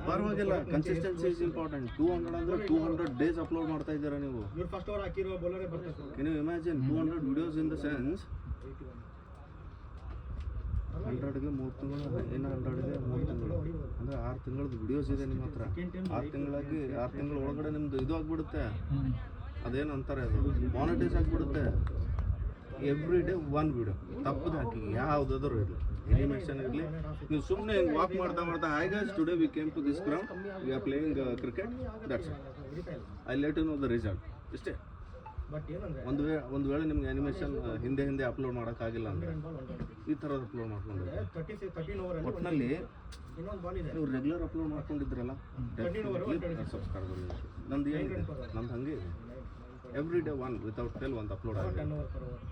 ಪರವಾಗಿಲ್ಲ, ಕನ್ಸಿಸ್ಟೆನ್ಸಿ ಇಸ್ ಇಂಪಾರ್ಟೆಂಟ್. 200 ಅಂದ್ರೆ 200 ಡೇಸ್ ಅಪ್ಲೋಡ್ ಮಾಡ್ತಾ ಇದ್ದೀರಾ ನೀವು. ಇವ್ರು ಫಸ್ಟ್ ಓವರ್ ಹಾಕಿರೋ ಬೌಲರೇ ಬರ್ತಾರೆ. Can you imagine 200 videos in the sense 100ಗೆ 3 ತಿಂಗಳು, ಇನ್ನು 100ಗೆ 3 ತಿಂಗಳು ಅಂದರೆ 6 ತಿಂಗಳದ್ದು ವಿಡಿಯೋಸ್ ಇದೆ ನಿಮ್ಮ ಹತ್ರ. 6 ತಿಂಗಳ ಒಳಗಡೆ ನಿಮ್ದು ಇದು ಆಗಿಬಿಡುತ್ತೆ. ಅದೇನು ಅಂತಾರೆ, ಅದು ಮಾನಿಟೈಸ್ ಆಗಿಬಿಡುತ್ತೆ. ಎವ್ರಿ ಡೇ 1 ವಿಡಿಯೋ ತಪ್ಪದು ಹಾಕಿ, ಯಾವುದಾದ್ರೂ ಇರಲಿ, ಎನಿಮೇಷನ್ ಇರಲಿ. ನೀವು ಸುಮ್ಮನೆ ಹಿಂಗೆ ವಾಕ್ ಮಾಡ್ತಾ hi guys, today we came to this ground, we are playing cricket, that's it. I let you know the result. ಇಷ್ಟೇ. ಬಟ್ ಏನಂದ್ರೆ ಒಂದು ವೇಳೆ ನಿಮ್ಗೆ ಅನಿಮೇಷನ್ ಹಿಂದೆ ಅಪ್ಲೋಡ್ ಮಾಡೋಕ್ಕಾಗಿಲ್ಲ ಅಂದರೆ ಈ ಥರದ್ದು ಅಪ್ಲೋಡ್ ಮಾಡ್ಕೊಂಡು 13 ಓವರ್ ಒಟ್ಟಿನಲ್ಲಿ ಇನ್ನೊಂದು ಬಾಲ್ ಇದೆ. ನೀವು ರೆಗ್ಯುಲರ್ ಅಪ್ಲೋಡ್ ಮಾಡ್ಕೊಂಡಿದ್ರಲ್ಲ, ಸಬ್ಸ್ಕ್ರೈಬರ್. ನಂದು ಏನಿದೆ, ನಂದು ಹಾಗೆ ಇದೆ. ಎವ್ರಿ ಡೇ 1 ವಿತೌಟ್ ಫೇಲ್ ಒಂದು ಅಪ್ಲೋಡ್ ಆಗಿದೆ. 10 ಓವರ್ ಪರ್ ಓವರ್.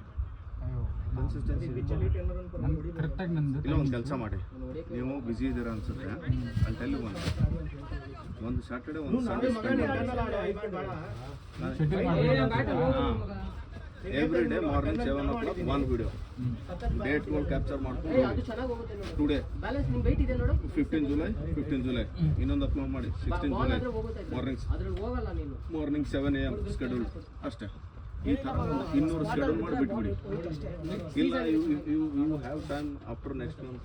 ಕನ್ಸಿಸ್ಟೆನ್ಸಿ. ಕರೆಕ್ಟಾಗಿ ನಂದು ಇಲ್ಲ, ಒಂದು ಕೆಲಸ ಮಾಡಿ, ನೀವು ಬ್ಯುಸಿ ಇದ್ದೀರಾ ಅನ್ಸುತ್ತೆ. ಅಲ್ಲಿ ಟೆಲ್ ಒಂದು ಸ್ಯಾಟರ್ಡೆ ಒಂದು ಸಂಡೇ ಸ್ಪೆಂಡ್ ಮಾಡಿ. ಶೆಡ್ಯೂಲ್ ಮಾಡಿ. Every day morning 7 o'clock 1 video. ಡೇಟ್ಗಳು ಕ್ಯಾಪ್ಚರ್ ಮಾಡ್ಕೊಂಡು ಅದು ಚೆನ್ನಾಗಿ ಹೋಗುತ್ತೆ ನೋಡಿ. ಟುಡೇ ಬ್ಯಾಲೆನ್ಸ್ ನಿಮ್ ವೆಯ್ಟ್ ಇದೆ ನೋಡು. 15 ಜುಲೈ ಇನ್ನೊಂದು ಅಪ್ಲೋಡ್ ಮಾಡಿ. 16 ಬಾಲ್ ಜುಲೈ ಆದ್ರೆ ಹೋಗುತ್ತೆ, ಅದ್ರಲ್ಲಿ ಹೋಗಲ್ಲ ನೀನು. ಮಾರ್ನಿಂಗ್ 7 AM ಸ್ಕೆಡ್ಯೂಲ್ ಅಷ್ಟೇ. ಈ ಥರ 200 ಸ್ಕೆಡ್ಯೂಲ್ ಮಾಡಿ ಬಿಟ್ಬಿಡಿ. ಇಲ್ಲ, you have time after next month.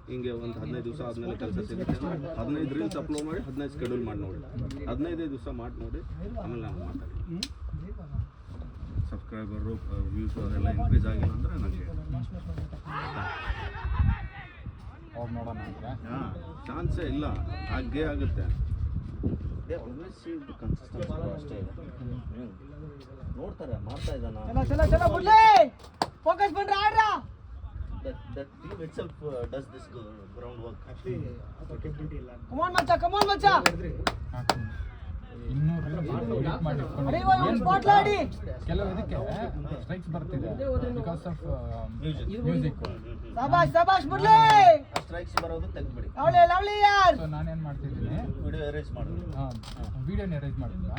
ಹಿಂಗೆ ಒಂದು 15 ದಿವಸ ಆದಮೇಲೆ ಕೆಲಸ ಸಿಗುತ್ತೆ. 15 ರೀಲ್ಸ್ ಅಪ್ಲೋಡ್ ಮಾಡಿ 15 ಸ್ಕೆಡ್ಯೂಲ್ ಮಾಡಿ ನೋಡಿ. 15 ದಿವಸ ಮಾಡಿ ನೋಡಿ, ಆಮೇಲೆ ನಾನು ಮಾತಾಡಿ. ಸಬ್ಸ್ಕ್ರೈಬರು ವ್ಯೂಸ್ ಅದೆಲ್ಲ ಇನ್ಕ್ರೀಸ್ ಆಗಿಲ್ಲ ಅಂದರೆ ನನಗೆ ಹೋಗಿ ನೋಡೋಣ ಅಂದರೆ ಚಾನ್ಸೇ ಇಲ್ಲ. ಹಾಗೇ ಆಗುತ್ತೆ. They always C the consistency ಅಷ್ಟೇ ಇದೆ. ನೋಡ್ತಾರೆ ಮಾಡ್ತಾ ಇದ್ದಾನ. ಚಲೋ ಚಲೋ ಚಲೋ ಮುಡ್ಲಿ ಫೋಕಸ್ ಬಂದ್ರೆ ಆಡ್ರಾ. That team itself does this groundwork. Actually, ಅದು capability ಇಲ್ಲ. ಕಮಾನ್ ಮಚ್ಚ ಇನ್ನೂರು ಎಡಿಟ್ ಮಾಡಿ ಅಡಿ ಒಂದು ಸ್ಪಾಟ್ ಆಡಿ. ಕೆಲವು ಇದಕ್ಕೆ ಸ್ಟ್ರೈಕ್ಸ್ ಬರ್ತಿದೆ ಬಿಕಾಸ್ ಆಫ್ ಮ್ಯೂಸಿಕ್. ಸಬಾಷ್ ಮುಡ್ಲಿ. ಸ್ಟ್ರೈಕ್ಸ್ ಬರೋದು ತೆಗೆದ್ಬಿಡಿ. ಲವ್ಲಿ ಯಾರ್. ಸೊ ನಾನೇನ್ ಮಾಡ್ತಿದ್ದೀನಿ, ವಿಡಿಯೋ ಅರೇಂಜ್ ಮಾಡೋದು. ವಿಡಿಯೋನ ಅರೇಂಜ್ ಮಾಡಿಲ್ಲ,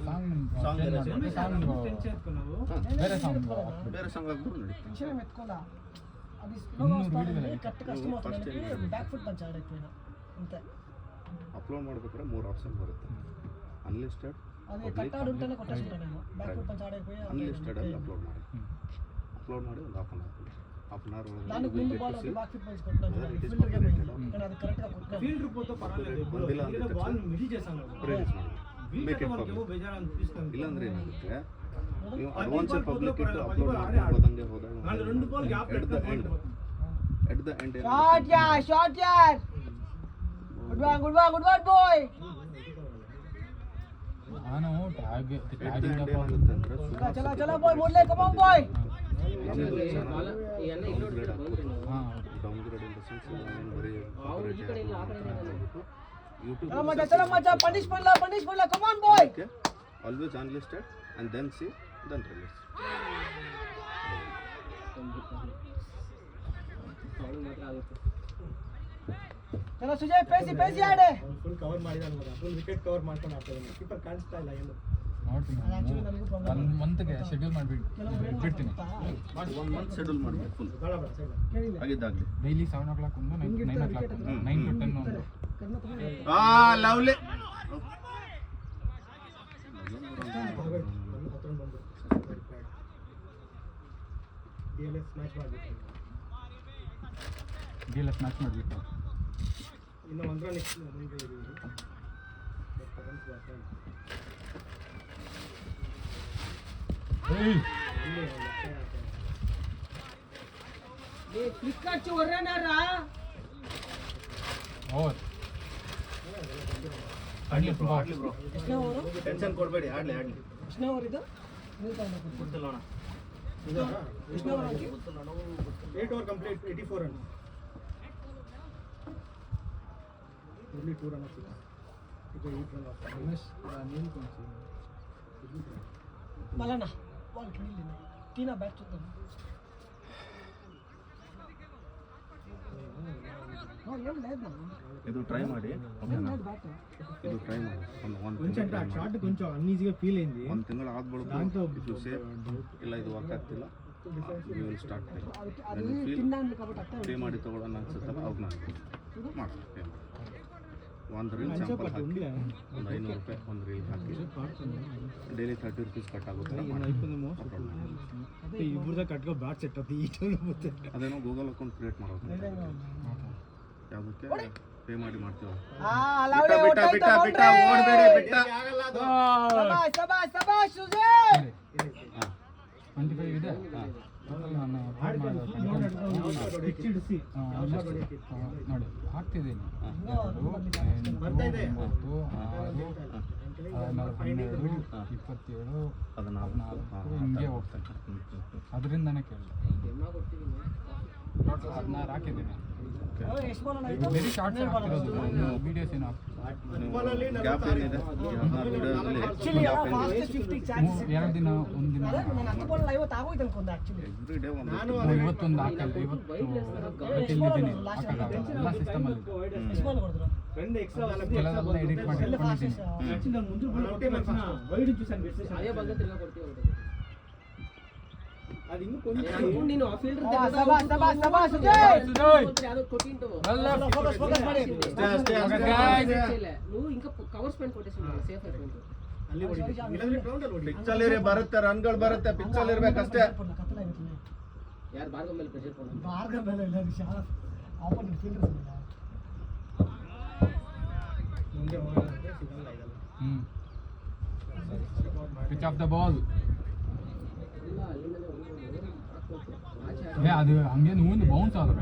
ಸಾಂಗ್ Song ಚೇಂಜ್ erase ಮಾಡಿ ಸಾಂಗ್ ಬೇರೆ ಸಾಂಗ್ ಬೇರೆ ಸಾಂಗ್ ಹಾಕಿದ್ರು ನಡೀತದೆ. ಟೆನ್ಷನ್ ಮೆತ್ಕೋಲ. ಅದು ಇನ್ನೂರು video ಇದೆ. Cut customer back foot punch ಆಡೈತೆ ಅಂತೆ. ಅಪ್ಲೋಡ್ ಮಾಡ್ಬೇಕಾದ್ರೆ 3 ಆಪ್ಷನ್ ಬರುತ್ತೆ. ಅನ್ಲಿಸ್ಟೆಡ್, ಅದೇ ಕಟ್ ಆಡ್ ಅಂತಾನೆ ಕೊಟ್ಟಿಸ್ಬಿಟ್ಟೆ ನಾನು. ಬ್ಯಾಕ್ ಫುಟ್ ಪಂಚ್ ಆಡೈತೆ. ಅನ್ಲಿಸ್ಟೆಡ್ ಅಲ್ಲಿ ಅಪ್ಲೋಡ್ ಮಾಡಿ ಒಂದು ಹಾಫ್ ಅನ್ ಅವರ್ ನಾನು ಒಳಗೆ ಗುಂಡು ಬಾಲ್ ಬ್ಯಾಕ್ ಫುಟ್ ಪಂಚ್ ಕೊಟ್ಟು ನಾನು ಫೀಲ್ಡರ್ಗೆ ಬಂದೆ. ನಾನು ಅದು ಕರೆಕ್ಟ್ ಆಗಿ ಕೊಟ್ಟು ఫీల్డర్ పోతే పర్వాలేదు బ్రో. ಬಂದಿಲ್ಲ ఇక్కడ ಅಂದ್ರೆ ಬಾಲ್ ಮಿಡಲ್ చేశాను ರಿಲೀಸ್ ಮಾಡಿ. ಮೇಕ್ ಇಟ್ మనకేమో ಪಬ್ಲಿಕ್. ಬೇಜಾರು ಅನಿపిస్తుంది. ಇಲ್ಲಾಂದ್ರೆ ಏನಾಗುತ್ತೆ, ನೀವು ಅದು ಅಡ್ವಾನ್ಸ್ ball ಪಬ್ಲಿಕ್ ಕೊಡ್ಲೋ ಇಟ್ಟು ಪರವಾಗಿಲ್ಲ, ಅಪ್ಲೋಡ್ ಆಡೇ ಮಾಡ್ಬೋದಂಗೆ ಹೋದಾಗ ನಾನು 2 ball gap at the end shot ಯಾರ್. Good boy boy. ನಾನು ಟ್ಯಾಗ್ ಚಲೋ ಬಾಯ್ ಮುಡ್ಲಿ come on boy. Downgrade in the sense ಬರೀ ಚಲೋ ಮಚ್ಚ ಪನಿಷ್ ಮಾಡಲ come on boy. Always unlisted and then see then release. ಚಲೋ ಸುಜಯ್ ಪೇಸಿ ಆಡೆ. ಫುಲ್ ಕವರ್ ಮಾಡಿದಾನೆ ಮಗ. ಫುಲ್ ವಿಕೆಟ್ ಕವರ್ ಮಾಡ್ಕೊಂಡು ಆಡ್ತಾನೆ. ಕೀಪರ್ ಕಾಣಿಸ್ತಾ ಇಲ್ಲ ಏನು. ನೋಡ್ತೀನಿ, ಒನ್ ಮಂತ್ಗೆ ಶೆಡ್ಯೂಲ್ ಬಿಡ್ತೀನಿ. 1 ಮಂತ್ ಶೆಡ್ಯೂಲ್ ಮಾಡಬೇಕು ಫುಲ್ ಬೇಡ ಸೈಡ್. ಆಗಿದ್ದಾಗಲಿ. ಡೈಲಿ 7 o'clock ಒಂದು 9 o'clock ಒಂದು 9 to 10 ಒಂದು. ಲವ್ಲಿ DLS ಮ್ಯಾಚ್ ಮಾಡ್ಬೇಕು. DLS ಮ್ಯಾಚ್ ಮಾಡಿಬಿಟ್ಟು ಇನ್ನು ಒಂದರ ನೆಕ್ಸ್ಟ್ ಮುಂದೆ ಇದೆ. ಕ್ಲಿಕ್ ಹಚ್ಚಿ ಹೊರ್ರನಾರಾ. ಓವರ್ ಎಷ್ಟನೇ ಓವರ್? ಟೆನ್ಷನ್ ಕೊಡಬೇಡಿ, ಆಡ್ಲಿ ಎಷ್ಟನೇ ಓವರ್ ಇದು? ಗೊತ್ತಿಲ್ಲ ಅಣ್ಣ. ಎಷ್ಟನೇ ಓವರ್ ಆಗಿ? 8 over complete 84 run. only 2 runs. ಈಗ 8 run off. మలనా బాల్ కిలిన టీనా బ్యాట్ చూద్దాం. ఏం లేదు ಇದು ಟ್ರೈ ಮಾಡಿ. ಇದು ಟ್ರೈ ಮಾಡಿ. కొంచెం ఆ షాట్ కొంచెం అన్ఈజీగా ఫీల్ అయింది. 1 ತಿಂಗಳು ಆದ್ಮೇಲೆ దాంతో ಇದು ಸೇಫ್ ಇಲ್ಲ, ಇದು ವರ್ಕ್ ಆಗ್ತಿಲ್ಲ, ಯು ವಿಲ್ ಸ್ಟಾರ್ಟ್ ಪ್ಲೇ. అది తిన్నాను కాబట్టి అట్టే ಪೇ ಮಾಡಿ ತಗೊಳ್ಳೋಣ ಅನ್ಸುತ್ತಲ್ಲ ಅವಾಗ ನಾನು ಮಾಡ್ತೀನಿ ಪೇ ಮಾಡಿ. 1 ರೀಲ್ ಸ್ಯಾಂಪಲ್ ಹಾಕಿ ಒಂದು 500 ರೂಪಾಯಿ ಒಂದು ರೀಲ್ ಹಾಕಿ ಡೈಲಿ 30 rupees ಕಟ್ ಆಗುತ್ತೆ. ಇಬ್ಬರದ ಕಟ್ಕೋ ಬ್ಯಾಟ್ ಸೆಟ್ ಆಗಿ ಈಟೋಗುತ್ತೆ. ಅದೇನೋ ಗೂಗಲ್ ಅಕೌಂಟ್ ಕ್ರಿಯೇಟ್ ಮಾಡೋದು. ಯಾವುದಕ್ಕೆ ಪೇ ಮಾಡಿ ಮಾಡ್ತೀವಿ. ಶಬಾಷ್ ಸುಜಯ್. 25 ಇದೆ. ನೋಡಿ ಹಾಕ್ತಿದ್ದೀನಿ. 27 14 ಹಿಂಗೆ ಹೋಗ್ತದೆ. ಅದರಿಂದನೇ ಕೇಳಿದೆ. 16 ಹಾಕಿದ್ದೀನಿ. ವೆರಿ ಶಾರ್ಟ್ ಆಗ್ತಿರೋದು ವಿಡಿಯೋಸ್ ಏನೋ ಗ್ಯಾಪ್ ಏನಿದೆ ಎರಡು ದಿನ ಒಂದು ದಿನ ಎವ್ರಿ ಡೇ ಒಂದು ಇವತ್ತೊಂದು ಹಾಕಲ್ಲ, ಇವತ್ತು ಇಲ್ಲಿದ್ದೀನಿ ಹಾಕಲ್ಲ, ಎಲ್ಲ ಸಿಸ್ಟಮಲ್ಲಿ రెండు ఎక్స్ట్రా ಕೆಲವೆಲ್ಲ ಎಡಿಟ್ ಮಾಡಿ ಇಟ್ಕೊಂಡಿದ್ದೀನಿ. యాక్చువల్లీ నేను ముందు కొట్టే వచ్చిన వైడ్ చూసాను బెస్ట్ అదే బాగా తిరిగా కొట్టి అది ఇంకా కొంచెం నేను ఆ ఫీల్డర్ కొట్టింటో నువ్వు ఇంకా కవర్ స్పెండ్ కొట్టేసి సేఫ్ అయిపోయింది. ಅಲ್ಲಿ ಹೊಡಿತೀವಿ. ಇಲ್ಲಾಂದ್ರೆ ground ಅಲ್ಲಿ ಹೊಡಿಲಿ. ಪಿಚ್ಚಲ್ಲಿ ಬರುತ್ತೆ, ರನ್ಗಳು ಬರುತ್ತೆ, ಪಿಚ್ಚಲ್ಲಿ ಇರ್ಬೇಕಷ್ಟೇ. ಯಾರು ಭಾರ್ಗವ ಮೇಲೆ ಪ್ರೆಷರ್ ಕೊಡ ಮುಂದೆ ಹೋಗೋದಂದ್ರೆ ಸಿಗಲ್ಲ ಇದೆಲ್ಲ. Pitch of the ball. ಅದು ಹಂಗೆ ಮುಂದೆ ಬೌನ್ಸ್ ಆದ್ರೆ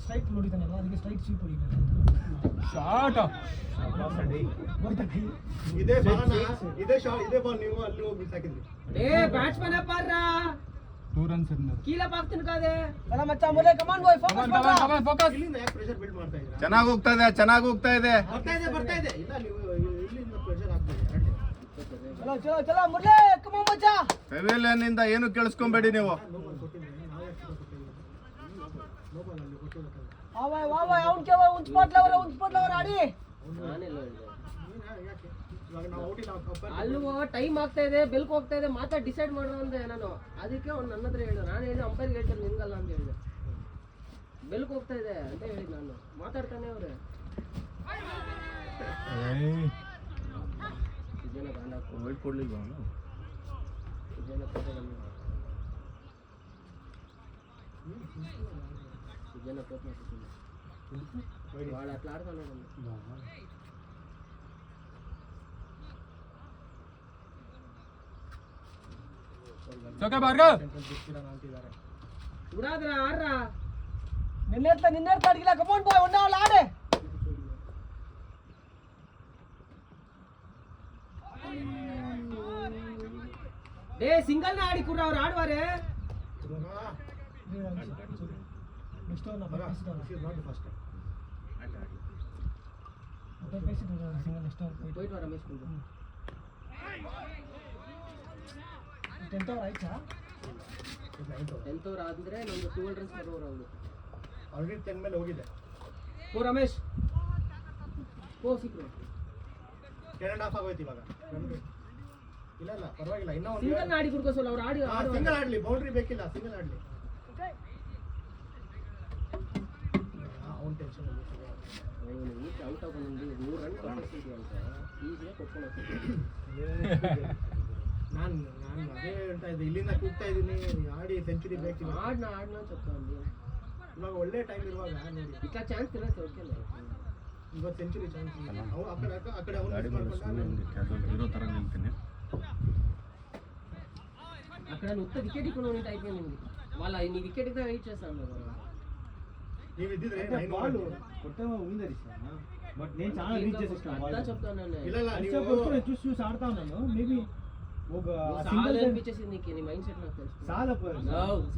ಸ್ಟ್ರೈಟ್ ನೋಡಿದ್ದಾನಲ್ಲ ಅದಕ್ಕೆ ಸ್ಟ್ರೈಟ್ ಚೀಪ್ ಹೊಡಿತಾನೆ. ಶಾರ್ಟ್ ಇದೇ ಬಾಲ್ ನೀವು ಅಲ್ಲಿ ಹೋಗಿ ಬಿಸಾಕಿದ್ರಿ. ಬ್ಯಾಟ್ಸ್ಮನ್ ಅಪ್ಪಾರ್ರಾ 2 runs in ಕೀಲ ಪಾಕ್ತೀನಿ ಕಾದೆ ಅಲ್ಲ ಮಚ್ಚ ಮುಲೆ ಕಮಾನ್ ಬಾಯ್ ಫೋಕಸ್ ಮಾಡ್ರಾ. focus. ಇಲ್ಲಿಂದ ಯಾಕೆ ಪ್ರೆಷರ್ ಬಿಲ್ಡ್ ಮಾಡ್ತಾ ಇದ್ದೀರಾ? ಚೆನ್ನಾಗಿ ಹೋಗ್ತಾ ಇದೆ ಬರ್ತಾ ಇದೆ ಇಲ್ಲ ನೀವು ಇಲ್ಲಿಂದ ಪ್ರೆಷರ್ ಹಾಕ್ಬೇಡಿ. ಚಲೋ ಚಲೋ ಚಲೋ ಮುಲೆ ಕಮಾನ್ ಮಚ್ಚ. ಪೆವಿಲಿಯನ್ ಇಂದ ಏನು ಕೇಳಿಸ್ಕೊಂಬೇಡಿ ನೀವು. ವಾ ವಾ ಅವ್ನ್ ಕೇವ ಉನ್ ಸ್ಪಾಟ್ ಲವರ್ ಆಡಿ. ನಾನೆಲ್ಲ ಹೇಳಿದೆ ಇವಾಗ ನಾವು ಔಟ್ ಇಲ್ಲ ಅಲ್ಲೂ ಟೈಮ್ ಆಗ್ತಾ ಇದೆ ಬೆಲ್ಕ್ ಹೋಗ್ತಾ ಇದೆ ಮಾತಾ ಡಿಸೈಡ್ ಮಾಡ್ರು ಅಂದೆ ನಾನು. ಅದಕ್ಕೆ ಅವ್ನು ನನ್ನ ಹತ್ರ ಹೇಳಿದ. ನಾನು ಹೇಳಿದೆ ಅಂಪೈರ್ ಹೇಳ್ತಾರೆ ನಿನ್ಗಲ್ಲ ಅಂತ ಹೇಳಿದೆ. ಬೆಲ್ಕ್ ಹೋಗ್ತಾ ಇದೆ ಅಂತ ಹೇಳಿದ್ ನಾನು. ಮಾತಾಡ್ತಾನೆ ಅವ್ರೆ ಇದೇನ ಗಾಂಡ ವೈಟ್ ಕೊಡ್ಲಿಲ್ವಾ ಅವನು? ಇದೇನ ಕೋಟೆ ಬಂದ ಇದೇನ ಕೋಟ್ ಮಾಡ್ತೀನಿ ಭಾಳ ಅಟ್ಲ ಆಡ್ತಾನೆ ನಾನು. Okay, Bhargav. ಉಡಾದ್ರ ಆಡ್ರ ನಿನ್ನೆ ಅಡಿಗಿಲ್ಲ ಕಮಾನ್ ಬಾಯ್ ಒನ್ನ ಅವಳ ಆಡೆ. ಸಿಂಗಲ್ ನ ಆಡಿ ಕುರ್ರ ಅವ್ರು ಆಡುವಾರೆ. ನೆಕ್ಸ್ಟ್ ಅವನ ಹೋಯ್ತು ರಮೇಶ್ ಕುಂದು 10th ಓವರ್ ಆಯ್ತಾ? 10th ಓವರ್ ಆದ್ರೆ ನಮ್ದು 12 runs ಬರೋರು ಅವರು. ಆಲ್ರೆಡಿ 10 ಮೇಲೆ ಹೋಗಿದೆ. ಓ ರಮೇಶ್ ಓ ಸಿಕ್ರು 10.5 ಆಗೋಯ್ತು ಇವಾಗ. ಇಲ್ಲ ಪರವಾಗಿಲ್ಲ ಇನ್ನೂ ಒಂದು ಸಿಂಗಲ್ ಆಡಿ ಕುಡ್ಕೋಸಲ್ಲ ಅವ್ರು ಆಡಿ ಸಿಂಗಲ್ ಆಡ್ಲಿ ಬೌಂಡ್ರಿ ಬೇಕಿಲ್ಲ ಸಿಂಗಲ್ ಆಡ್ಲಿ. ಅವ್ನು ಟೆನ್ಷನ್ ಔಟ್ ಆಗಿ 3 ರನ್ ಕೊಟ್ಟಿದ್ದೀವಿ ಅಂತ ಈಸಿಯಾಗಿ ಕೊಟ್ಕೊಂಡು ಹೋಗ್ತೀವಿ. ನಾನು ಅದೇ ಹೇಳ್ತಾ ಇದ್ದೆ ಇಲ್ಲಿಂದ ಕೂಗ್ತಾ ಇದ್ದೀನಿ ಆಡಿ ಸೆಂಚುರಿ ಬೇಕಿಲ್ಲ. ಆಡ್ನ ಚಪ್ಪ ಇವಾಗ ಒಳ್ಳೆ ಟೈಮ್ ಇರುವಾಗ ನೋಡಿ ಇಟ್ಲ ಚಾನ್ಸ್ ಇರುತ್ತೆ ಓಕೆಲ್ಲ. ಇವಾಗ ಸೆಂಚುರಿ ಚಾನ್ಸ್ ಇಲ್ಲ. ಆ ಕಡೆ ಅವ್ನು ಗಾಡಿ miss ಮೇಲೆ ಮಾಡ್ಕೊಂಡ. ಸುಮ್ಮನೆ ಕ್ಯಾಶುವಲ್ ಹೀರೋ ಥರ ನಿಲ್ತೀನಿ. అక్కడ ఉత్త వికెట్ ఇవ్వను టైప్ నింది వాళ్ళ నీ వికెట్ కి వెయిట్ చేస్తాను ನೀವು ಇದ್ದಿದ್ರೆ ಬಾಲ್ ಕೊಟ್ಟವ ಉಂದರಿ ಸರ್ ಬಟ್ నేను చాలా రీచ్ చేసేస్తా బాల్ అలా చెప్తాను నేను ಇಲ್ಲ అచ్చా ನೀವು కొట్టుకొని చూసి ఆడతా ఉన్నాను మేబీ ఒక సింగిల్ అనిపించేసింది నీకు నీ మైండ్ సెట్ నాకు తెలుసు చాలా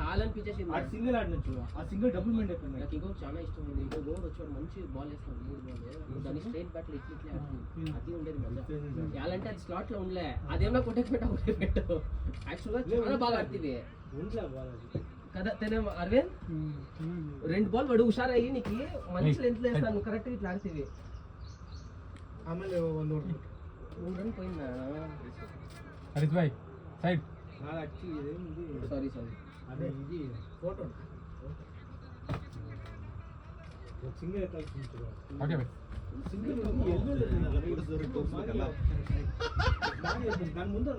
చాలా అనిపించేసింది ఆ సింగిల్ ఆడనొచ్చు ఆ సింగిల్ డబుల్ మెంట్ అయిపోయింది నాకు ఇంకొక చాలా ఇష్టం ఉంది ఇంకో గోల్ వచ్చాడు మంచి బాల్ వేస్తాడు 3 బాల్ దాన్ని స్ట్రైట్ బ్యాట్లు ఇట్లా ఆడుతుంది అది ఉండేది మళ్ళీ యాలంటే అది స్లాట్ లో ఉండలే అదేమన్నా కొట్టేసి ఒకటే పెట్టు యాక్చువల్గా చాలా బాగా ఆడుతుంది ఉంట్లా బాల్ అది కదా తనే అరవింద్ 2 బాల్ వాడు హుషారయ్యి నీకు మంచి లెంత్ వేస్తాను కరెక్ట్ ఇట్లా ఆడుతుంది ಆಮೇಲೆ ಒಂದು 3 రన్ పోయిందా హరీష్ భాయ్ సైడ్ నాకు యాక్చువల్లీ ఇదేంది సారీ ಅದೇ ಇದು ಫೋಟೋ ఒక సింగిల్ అయితే చూసుకో ఓకే భాయ్ సింగిల్ తోರಿಸಬೇಕಲ್ಲ ನಾನು ಮುಂದೆ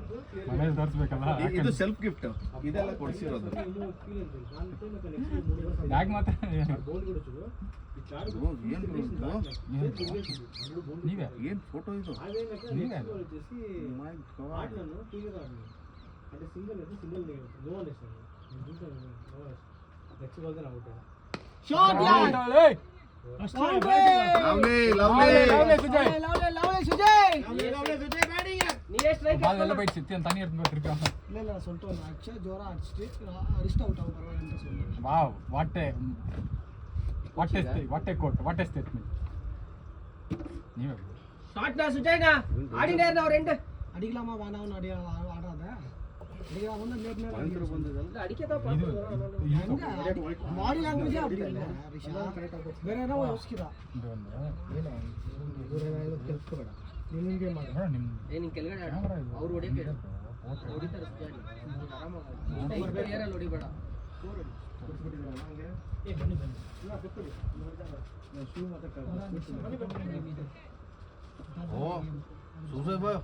ಮನೇಲಿ ತೋರಿಸ್ಬೇಕಲ್ಲ ಇದು ಸೆಲ್ಫ್ ಗಿಫ್ಟ್ ಇದೆಲ್ಲ ಕೊಡಿಸಿರೋದು. ಯಾಕೆ ಮಾತ್ರ ನೀವೇ ಏನು ಫೋಟೋ ಇದು? ನೀವೇ అంటే సింగిల్ అయితే సింగిల్ నో అనేసాను నెక్స్ట్ బాల్ గా out shot strong lovely lovely Sujay Sujay batting ನೀವೇ ಸ್ಟ್ರೈಕ್ ಬಾಲ್ ಬೈಟ್ ಸಿತ್ತಿ ಅಂತ ತನಿ ಇರ್ಬೇಕು ತಿರ್ಗಾ ಇಲ್ಲ ಸ್ವಲ್ಪ ಆಕ್ಚುಲಿ ಜೋರ ಆಡ್ಸ್ತಿ ಅರಿಷ್ಟ ಔಟ್ ಪರವಾಗಿಲ್ಲ ಅಂತ ಸುಮ್ಮನೆ wow what a quote what a statement ನೀವೇ షాట్ నా సుజయ్నా ఆడినారు నా రెండు ಅಡಿಗ್ಲಾಮ ವಾನವನ್ನ ಆಡೋದ ಅಡಿಗ್ಲಾಮ ಒಂದು ನೇಟ್ ಭಯಂಕರ ಬಂದಿದಲ್ಲ. ಅಡಿಕೆతో ಇದು ಬಾಡಿ ಲ್ಯಾಂಗ್ವೇಜ್ ಬೇರೆ ಏನೋ ಯೋಚಿಸಿದ ಇದೊಂದು ಕೆಲಸಬೇಡ ನಿಮಗೆ ಮಾಡಿ ನೋಡ ನಿಮ್ಮ నేను ఇంకెళ్ళగాడు ಅವ್ರು ಹೊಡಿಯಕ್ಕೆ ಹೊಡಿತಾರೆ ಸುಜಯ್ ಆರಾಮಾಗಿ ಏರಲ್ಲಿ ಹೊಡಿಬೇಡ ಶೂ ಮತ್ತೆ ಓ ಸುಜಯ್ ಬಾಯ್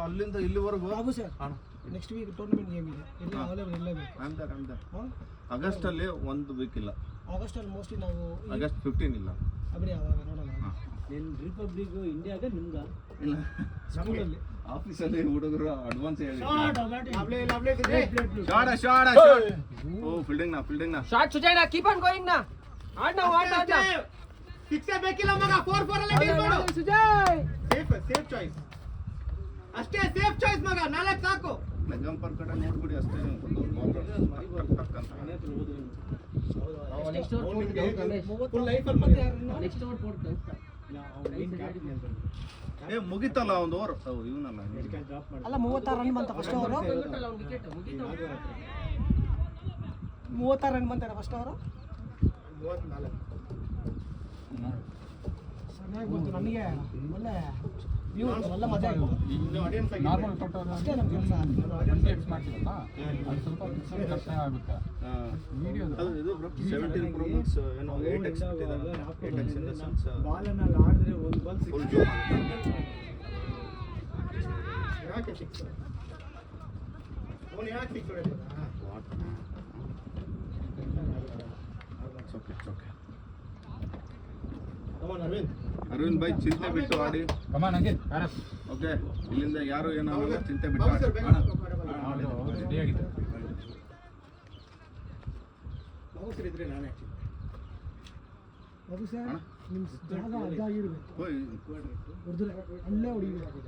ಅಲ್ಲಿಂದ ಇಲ್ಲಿವರೆಗೂ Babu sir next week tournament game ಇದೆ ಎಲ್ಲ ಅವೈಲೇಬಲ್ ಇರಲೇಬೇಕು ಆಗಸ್ಟ್ ಅಲ್ಲಿ ಒಂದು ವೀಕ್ ಇಲ್ಲ, ಆಗಸ್ಟ್ ಅಲ್ಲಿ ಮೋಸ್ಟ್ಲಿ ನಾವು ಆಗಸ್ಟ್ 15 ಇಲ್ಲ. ಅಬಡಿ ಆವಾಗ ನೋಡೋಣ నేను రిపబ్లిక్ ఇండియాగా నిమ్గా ಇಲ್ಲ ಸ್ಕೂಲಲ್ಲಿ ಆಫೀಸಲ್ಲಿ ಹುಡುಗರು ಅಡ್ವಾನ್ಸ್ ಹೇಳಿ ಲವ್ಲಿ ಲವ್ಲಿ ವಿಜಯ್ ಶಾಡ ಓ ಫೀಲ್ಡಿಂಗ್ ನಾ ಶಾಟ್ ಸುಜಯ್ ನಾ ಕೀಪ್ ಆನ್ ಗೋಯಿಂಗ್ ನಾ ಆಡ್ ನಾ ಸಿಕ್ಸೇ ಬೇಕಿಲ್ಲ ಮಗ 4-4 ಅಲ್ಲೇ ಡೀಲ್ ಮಾಡು ಸುಜಯ್ ಸೇಫ್ ಚಾಯ್ಸ್ ಅಷ್ಟೇ ಸೇಫ್ ಚಾಯ್ಸ್ ಮಗ 4 ಸಾಕು ಲೆಗಂ ಪರ್ ಕಡೆ ನೋಡ್ಬಿಡಿ ಅಷ್ಟೇ ನೆಕ್ಸ್ಟ್ ಓವರ್ ಫುಲ್ ಲೈಫ್ ಅಲ್ಲಿ ಮತ್ತೆ ನೆಕ್ಸ್ಟ್ ಓವರ್ ಪೋರ್ಟ್ ಏ ಮುಗಿತಲ್ಲ ಒಂದು ಓವರ್ ಇವನಲ್ಲ ಅಲ್ಲ 36 ರನ್ ಬಂತ ಫಸ್ಟ್ ಓವರ್ ಗೊತ್ತಲ್ಲ ಒಂದು ವಿಕೆಟ್ ಮುಗಿತು 36 ರನ್ ಬಂತಾರೆ ಫಸ್ಟ್ ಓವರ್ 34 ಚೆನ್ನಾಗಿ ಬಂತು ನನಗೆ ಒಳ್ಳೆ ವ್ಯೂ ಒಳ್ಳೆ ಮಜಾ ಆಯ್ತು ನಾರ್ಮಲ್ ಕೊಟ್ಟವ್ರು ಅಷ್ಟೇ ನಮ್ಮ ಕೆಲಸ 20x ಮಾಡ್ತೀವಲ್ಲ ಅದು ಸ್ವಲ್ಪ ಕಷ್ಟ ಆಗುತ್ತೆ ವಿಡಿಯೋ ಅದು ಇದು ಬ್ರೋ 17 Pro Max ಏನೋ 8x ಬಿಟ್ಟಿದ್ದಾರೆ 8x in the sense ball ಅನ್ನ ಅಲ್ಲಿ ಆಡಿದ್ರೆ ಒಂದು ಬಾಲ್ ಫುಲ್ ಯಾಕೆ ಸಿಕ್ಸ್ ಅವನು ಯಾಕೆ ಸಿಕ್ಸ್ ಹೊಡೆದ ಓಕೆ ಅವನು ಅರವಿಂದ್ ಬೈ ಚಿಂತೆ ಬಿಟ್ಟು ಆಡಿ ಕಮಾನ್ ಹಂಗೆ ಪ್ಯಾರಸ್ ಓಕೆ ಇಲ್ಲಿಂದ ಯಾರು ಏನಾಗಲ್ಲ ಚಿಂತೆ ಬಿಟ್ಟು ಆಡಿ ರೆಡಿ ಆಗಿದೆ ಇದ್ರೆ ನಾನೇ ಅದು ಸರ್ ನಿಮ್ಮ ಜಾಗ ಅದಾಗಿರ್ಬೇಕು ಹೋಯ್ ಹೊಡೆದ್ರೆ ಅಲ್ಲೇ ಹೊಡಿಬೇಕು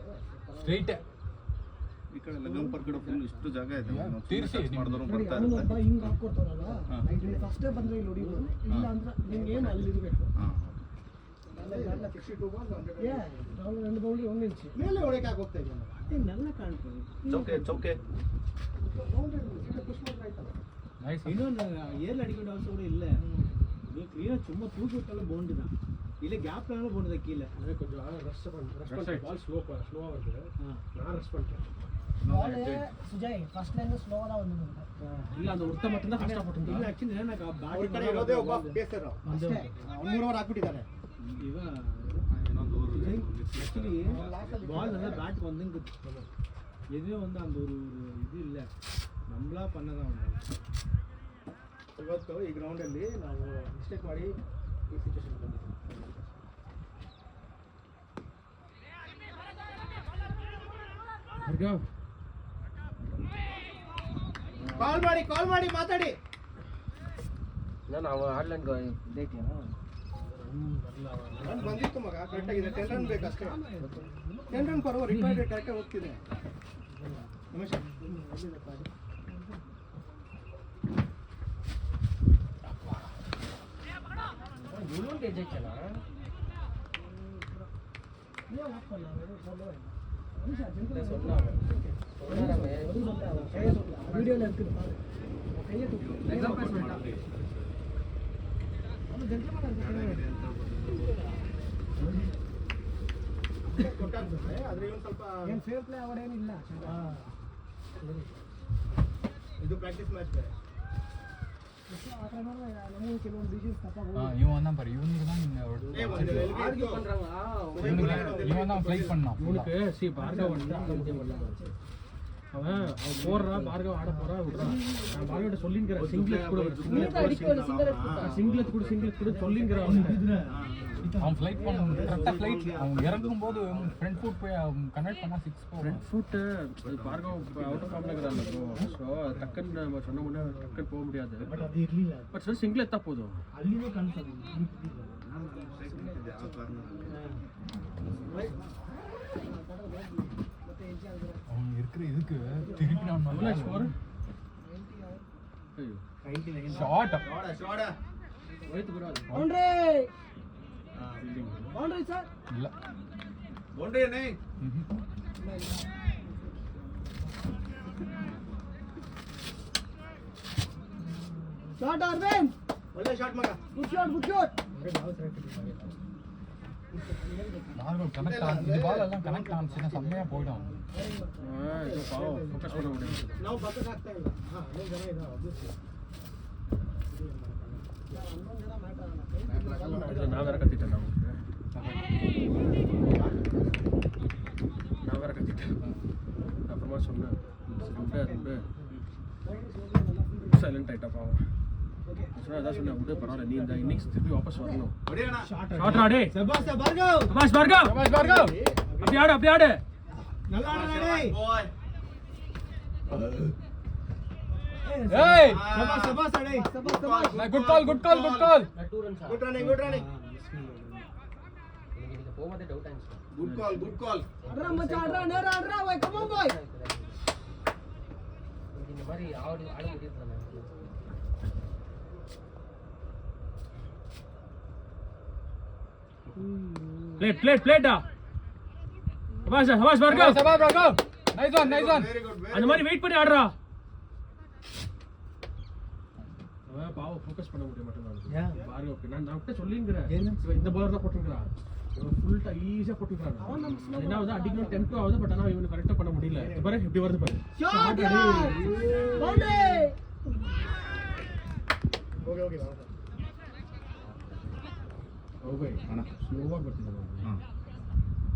ಸ್ಟ್ರೈಟ್ ಈ ಕಡೆ ಲಗಂಪರ್ ಕಡೆ ಫುಲ್ ಇಷ್ಟು ಜಾಗ ಇದೆ ನಾವು ತೀರ್ಸಿ touch ಮಾಡಿದ್ರು ನೋಡಿ ಬರ್ತಾ ಅವನೊಬ್ಬ ಇರುತ್ತೆ ಹಿಂಗೆ ಹಾಕ್ಕೊಡ್ತಾರಲ್ಲ ಹಾ. ಇಲ್ಲಿ ಫಸ್ಟೇ ಬಂದ್ರೆ ಇಲ್ಲಿ ಹೊಡಿಬೋದು ಇಲ್ಲ ಅಂದ್ರೆ ನಿಮ್ಗೆ ಏನು ಅಲ್ಲಿ ಇರಬೇಕು ಹಾಂ 62 ಬಾಲ್ 100 ನಾವು 2 ಬೌಂಡ್ರಿ 1 ಇಂಚ್ ಮೇಲೆ ಹೊಡೆಯಕ್ಕೆ ಹೋಗ್ತಾ ಇದ್ದಾನೆ ನೆಲ್ಲ ಕಾಣ್ತದೆ. ಚೌಕೆ ಪುಷ್ ಮಾಡಿದ್ರೆ ಆಯ್ತಲ್ಲ ನೈಸ್ ಇನ್ನೊಂದು ಏರ್ಲಿ ಅಡಿಕೊಂಡು ಅವಸರ ಕೂಡ ಇಲ್ಲ ನೀವು ಕ್ಲೀನಾಗಿ ತುಂಬ ತೂಗಿಟ್ಟಲ್ಲ ಬೋಂಡಿನ ಇಲ್ಲೇ ಗ್ಯಾಪ್ ಬೋಂಡಿದ ಕೀಲೆ ಅಂದರೆ ಕೊಂಚ ರಶ್ side. ಬಾಲ್ ಸ್ಲೋ ಆಗಿದೆ ನಾನು ರಶ್ பண்ணிட்டேன் ball Sujay first line slow ಆದ ಒಂದು ಇಲ್ಲ ಅದು ಉರ್ತ ಮಟ್ಟಿಂದ ಫಸ್ಟ್ ಆಫ್ ಇಲ್ಲ ಆ್ಯಕ್ಚುಲಿ ನನಗೆ ಆ ಅವ್ರ ಕಡೆ ಇರೋದೇ ಒಬ್ಬ ಪೇಸರ್ ಅಷ್ಟೇ 3 ಓವರ್ ಹಾಕ್ಬಿಟ್ಟಿದ್ದಾರೆ ಇವ ಆ್ಯಕ್ಚುಲಿ ಬಾಲ್ நல்லா பேட் வந்துங்க எதுவே வந்து அந்த ஒரு இது இல்லை நம்மளா பண்ணதான் ಒಂದು ಇವತ್ತು ಈ ಗ್ರೌಂಡಲ್ಲಿ ನಾವು ಮಿಸ್ಟೇಕ್ ಮಾಡಿ ಈ ಸಿಚುವೇಶನ್ ಬಂದಿದ್ದೀವಿ ಕಾಲ್ ಮಾಡಿ ಮಾತಾಡಿ ನಾವು ಆಡ್ಲೈನ್ ಡೇಟ್ ರನ್ ಬಂದಿತ್ತು ಮಗ ಕರೆಕ್ಟ್ ಆಗಿದೆ 10 ರನ್ ಬೇಕಷ್ಟೇ 10 run per over required correct ಆಗಿ ಹೋಗ್ತಿದೆ ನಿಮಿಷ வீடியோல இருக்கு கையை தூக்கு அது ஜென்டಲ್ಮನ್ ಕೊಟ್ಟಾಗ್ತದೆ ಆದ್ರೆ ಇವನು ಸ್ವಲ್ಪ ಏನು ಫೇರ್ ಪ್ಲೇ ಅವಡೇನಿಲ್ಲ ಇದು ಪ್ರಾಕ್ಟೀಸ್ ಮ್ಯಾಚ್ ಬೇರೆ ಆ ಥರ ನೋಡಿದ್ರೆ ನಮಗೆ ಕೆಲವೊಂದು ಡಿಸೀಸ್ ತಪ್ಪಾಗ இவன் நம்பர் இவனுக்கு தான் நீங்க இவன் தான் ஃப்ளைட் பண்ணான் இவனுக்கு சி பார்கவ் அவன் போடுறா பார்கவ் ஆட போறா விடுறான் நான் பார்கவ் சொல்லிங்கிறேன் சிங்கிலெட் கூட சொல்லிங்கிறேன் அவன் ஃப்ளைட் பண்ண கரெக்டாக ஃப்ளைட் அவன் இறங்கும் போது ஃப்ரண்ட் ஃபுட் போய் கன்வெர்ட் பண்ணா 6 front foot Bhargav out of ஃபார்ம்ல இருக்கிறாங்க ஸோ டக்குன்னு நம்ம சொன்ன உடனே டக்குன்னு போக முடியாது ಬಟ್ ಅದು ಇರಲಿಲ್ಲ பட் ಸರ್ ಸಿಂಗ್ಲ್ ಎತ್ತಾ போதும் ಅಲ್ಲಿನೇ ಕಾಣಿಸೋದು அவன் இருக்கிற இதுக்கு திருப்பி நான் நல்லா ಅಯ್ಯೋ ஷார்ட் ಹೋಯ್ತು ಬಿಡು ಅದು ಬೌಂಡ್ರಿ ಬೌಂಡ್ರಿ ಸರ್ ಇಲ್ಲ ಬೌಂಡ್ರಿ ಏನೇ ಶಾಟ್ ಅರವಿಂದ್ ಒಳ್ಳೆ ಶಾಟ್ ಮಗ good shot normal connect on இந்த பால் எல்லாம் கனெக்ட் ஆனிச்சுன்னா செம்மையா போயிடும் ಇದು ಫೋಕಸ್ ಮಾಡೋ ನಾವು ಬಕ್ಕಕ್ಕೆ ಆಗ್ತಾ ಇಲ್ಲ ಹಾಂ 11 ಜನ ಇದ್ದಾರೆ obviously ನಾವ್ಯಾರ ಕತ್ತಿಟ್ಟ ನಾವ್ಯಾರ ಕತ್ತಿಟ್ಟ அப்புறமா சொன்னேன் ரெண்டு சைலண்ட் ஆயிட்டப்பா அவன் அதான் சொன்னேன் விடு பரவாயில்ல நீ இந்த இன்னிங்ஸ் திருப்பி வாபஸ் வரணும் ಹೊಡಿಯೋಣ ஷாட் ஆடே ಸಬಾಸ್ ಭಾರ್ಗವ್ சபாஷ் பார்கவ் அப்படி ஆடு நல்லா ஆடுடா டேய். ಏಯ್ ಸಬಾಸ್ ಸಬಾಸ್ ಡೇಯ್. Good call good call good ಕಾಲ್ 2 runs good running good running. ನಿನಗೆ ಹೋಗೋದೇ ಡೌಟ್ ಅನ್ಸುತ್ತೆ. ಗುಡ್ ಕಾಲ್ ಅಡ್ರಾ ಮಚ್ಚ ಅಡ್ರಾ ನೇರ ಅಡ್ರಾ ಬಾಯ್ ಕಮ್ ಆನ್ ಬಾಯ್. இந்த மாதிரி ஆடு முடியுது நான் ಪ್ಲೇಟ್ ಹವಾಸ್ ಭಾರ್ಗವ್ ಸಬಾಸ್ Bhargav nice one very good அந்த மாதிரி வெயிட் பண்ணி ஆடுறா அவன் பாவம் ஃபோக்கஸ் பண்ண முடிய ஏன்? மாட்டேங்கிறான் பார்கவுக்கு நான் கிட்ட சொல்லிங்கிறேன் என்ன? இந்த பவுலர் தான் போட்டுருக்கான் ஃபுல் ஈஸியா போட்டுருக்கான் என்ன ஆகுது அடிக்கணும் 10 ஆகுது பட் ஆனா இவனுக்கு கரெக்டா பண்ண முடியல இது பாரு இப்படி வருது பாரு ಶಾಟ್ ಬೌಂಡ್ರಿ. ಹೋಗಿ ಹೋಗಿ ಬಾ. ಹೋಗಿ ಅಣ್ಣ ಸ್ಲೋವಾಗಿ ಬರ್ತಿದ್ದಾನೆ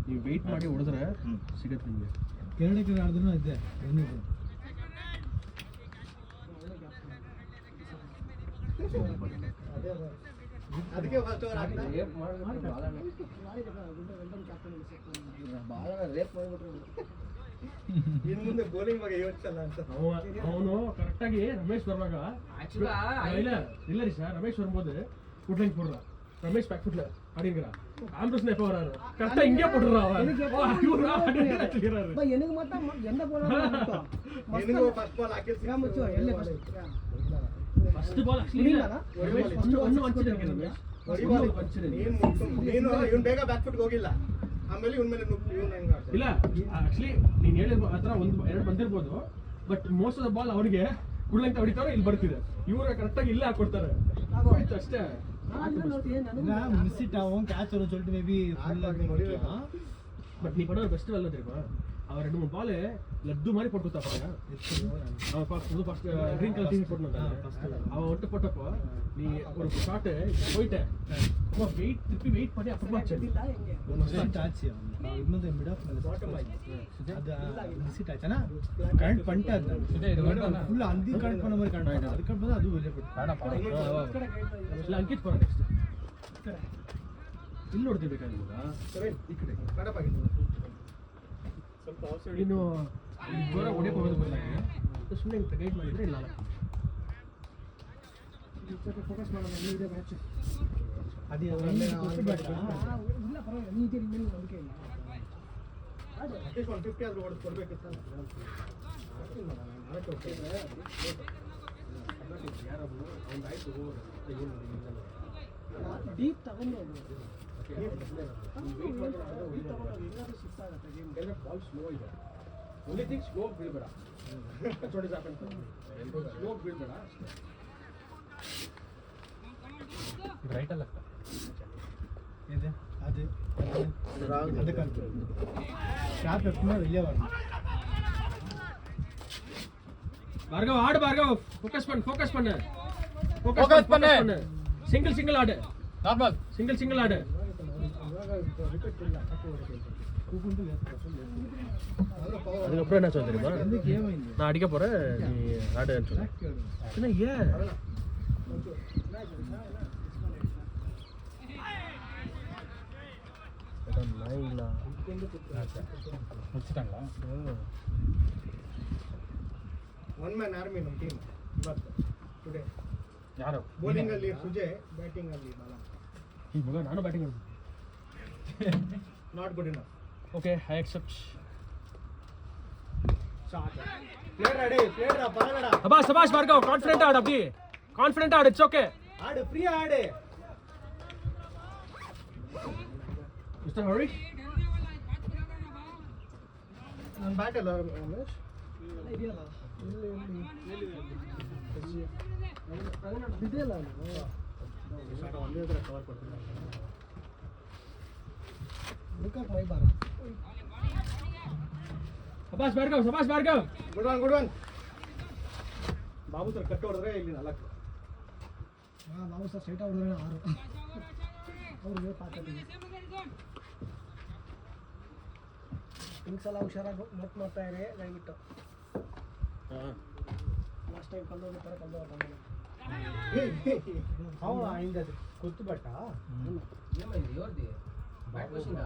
ನೀವು ವೆಯ್ಟ್ ಮಾಡಿ ಹೊಡೆದ್ರೆ ಸಿಗತ್ತೆ ನಿಮಗೆ ಕೆರಡಕ್ಕೆ ಆಡಿದ್ರು ಇದ್ದೆ ಏನಿದೆ ಅದಕ್ಕೆ ಫಸ್ಟ್ ಓವರ್ ಹಾಕಿದ ರೇಪ್ ಮಾಡಿಬಿಟ್ರು ಬಾಲನ ರೇಪ್ ಮಾಡಿಬಿಟ್ರು. ಇನ್ನು ಮುಂದೆ ಬೌಲಿಂಗ್ ಬಗ್ಗೆ ಯೋಚಿಸಲ್ಲ ಅಂತ. ಅವನು ಕರೆಕ್ಟಾಗಿ ರಮೇಶ್ ಬರುವಾಗ இல்ல ರೀ சார் ரமேஷ் வரும்போது ஃபுட்லைன் போடுறான் ரமேஷ் பேக் ஃபுட்ல அப்படிங்கறா ஆம்புலன்ஸ் எப்ப வராரு கரெக்ட்டா இங்கே போடுறான் அவன் ಬೈ ಎನಗೆ ಮತ್ತ ಎಂದ ಬೌಲರ್ ನಿನಗೂ ಫಸ್ಟ್ ಬಾಲ್ ಹಾಕಿಸಿ ಮಚ್ಚು ಎಲ್ಲಿ first first ball actually Ramesh first ಒಂದು ವಂಚಿಸಿದ ರಮೇಶ್ ನೀನು ಇವನ್ ಬೇಗ ಬ್ಯಾಕ್ ಫುಟ್ ಹೋಗಿಲ್ಲ ಆಮೇಲೆ ಇವನ್ ಮೇಲೆ ಇವನ್ ಹೆಂಗ ಇಲ್ಲ ಆಕ್ಚುಲಿ ನೀನ್ ಹೇಳಿದ ಹತ್ರ ಒಂದು ಎರಡು ಬಂದಿರ್ಬೋದು but most of the ball ಅವರಿಗೆ ಗುಡ್ಲಂತ ಹೊಡಿತಾರೋ ಇಲ್ಲಿ ಬರ್ತಿದೆ ಇವ್ರು ಕರೆಕ್ಟಾಗಿ ಇಲ್ಲೇ ಹಾಕೊಡ್ತಾರೆ ಹೋಯ್ತು ಅಷ್ಟೇ மிஸ் இட் ஆகும் கேட்ச் வரும் சொல்லிட்டு மேபி ஃபுல்லா முடியலாம். பட் நீ பண்ண பெஸ்ட் வரல தெரியுமா அவன் 2-3 பால் லட்டு மாதிரி போட்டு கொடுத்தாப்பாங்க அவன் புது ஃபர்ஸ்ட் கிரீன் கலர் டீ போட்டு வந்தாங்க அவன் ஒட்டு போட்டப்போ நீ ஒரு ஷாட் போயிட்டேன் வெயிட் திருப்பி வெயிட் பண்ணி அப்புறமா மிஸ் ஆச்சு இன்னொரு மிட் ஆஃப் பாட்டம் ஆயிடுச்சு அது மிஸ் ஆச்சுனா கரெக்ட் பண்ணிட்டாரு ஃபுல்லா அந்த கரெக்ட் பண்ண மாதிரி கரெக்ட் ஆயிடுச்சு அதுக்கு அப்புறம் அது வெளிய போய்ட்டு ಇಲ್ಲ ಅಂಕಿತ್ ಬರ ನೆಕ್ಸ್ಟ್ ಇಲ್ಲಿ ನೋಡ್ತಿರ್ಬೇಕಾಗಿ ಈ ಕಡೆ ಸ್ವಲ್ಪ ನೀನು ಜೋರ ಹೊಡೆಯಕ್ಕೆ ಹೋಗೋದು ಬದಲಾಗಿ ಸುಮ್ಮನೆ ಗೈಡ್ ಮಾಡಿದ್ರೆ ಇಲ್ಲ ಫೋಕಸ್ ಮಾಡೋಣ ಇದೆ ಮ್ಯಾಚ್ ಅದು ಇಲ್ಲ ಪರವಾಗಿಲ್ಲ ನೀ ಇದ್ದೀರಿ ಮೇಲೆ ನಂಬಿಕೆ ಇಲ್ಲ. ಅಟ್ಲೀಸ್ಟ್ 150 ಆದ್ರೂ ಹೊಡೆದು ಕೊಡ್ಬೇಕಿತ್ತಲ್ಲ ಡೀಪ್ ತಗೊಂಡು ಹೋಗು. ಬಾಲ್ ಸ್ಲೋ ಇದೆ ಓನ್ಲಿ ಥಿಂಗ್ ಸ್ಲೋ ಬೀಳ್ಬೇಡ ಸ್ಲೋ ಬೀಳ್ಬೇಡ ರೈಟ್ ಅಲ್ಲ இது அது அந்த கண்ட்ரோல் ஷாட் எப்பவுமே வெளியே வரணும். ಭಾರ್ಗವ್ ಆಡು ಭಾರ್ಗವ್ ಫೋಕಸ್ பண்ணு Focus பண்ணு. ಸಿಂಗಲ್ ಆಡು ನಾರ್ಮಲ್ ಸಿಂಗಲ್ ಆಡು அதுக்கப்புறம் என்ன சொல்ல தெரியுமா நான் அடிக்க போறேன் நீ ஆடுன்னு சொல்ல என்ன ஏன் நாய்ங்களா ಮುಚ್ಚಿಟ್ಟಂಗ ಒನ್ ಮ್ಯಾನ್ ಆರ್ಮಿ ನಮ್ಮ ಟೀಮ್ ಇವತ್ತು ಟುಡೇ ಯಾರು ಬೌಲಿಂಗ್ ಅಲ್ಲಿ ಸುಜಯ್ ಬ್ಯಾಟಿಂಗ್ ಅಲ್ಲಿ ಬಾಲ ಈ ಮಗ ನಾನು batting not good enough. Okay I accept shot player ready player ಬರಬೇಡ ಸಬಾಷ್ ಭಾರ್ಗವ್ ಕಾನ್ಫಿಡೆಂಟ್ ಆಡು ಅಬ್ಬಿ ಕಾನ್ಫಿಡೆಂಟ್ ಆಡು ಇಟ್ಸ್ ಓಕೆ ಆಡು ಫ್ರೀ ಆಡು ಮಿಸ್ಟರ್ ಹರಿ ನನ್ನ ಬ್ಯಾಟ್ ಅಲ್ಲ ರಮೇಶ್ ಇದೆಯಲ್ಲ ಇದೆಯಲ್ಲ ಶಾಟ್ ಒಂದೇ ತರ ಕವರ್ ಕೊಡ್ತೀನಿ ಹುಡುಕಕ್ಕೆ ಮೈ ಬಾರ. ಸಬಾಷ್ ಭಾರ್ಗವ್ ಗುಡ್ ಒನ್ ಬಾಬು ತರ ಕಟ್ ಹೊಡೆದ್ರೆ ಇಲ್ಲಿ 4. ನಾವು ಸಹ ಸ್ಟ್ರೈಟ್ ಹೊಡೆದ್ರೆ 6 ಅವ್ರಿಗೆ ಪಾಕಟ್ಟಿದೆ. ಈ ಸಲ ಹುಷಾರಾಗಿ ನೋಟ್ ಮಾಡ್ತಾ ಇರಿ ದಯವಿಟ್ಟು. ಲಾಸ್ಟ್ ಟೈಮ್ ಕಲ್ಲು ಅವ ಹಿಂದೆ ಕೊತ್ತು ಬಟ್ಟ ఏమైంది ఎవరిది ಬ್ಯಾಟ್ ವಾಶಿಂಗ್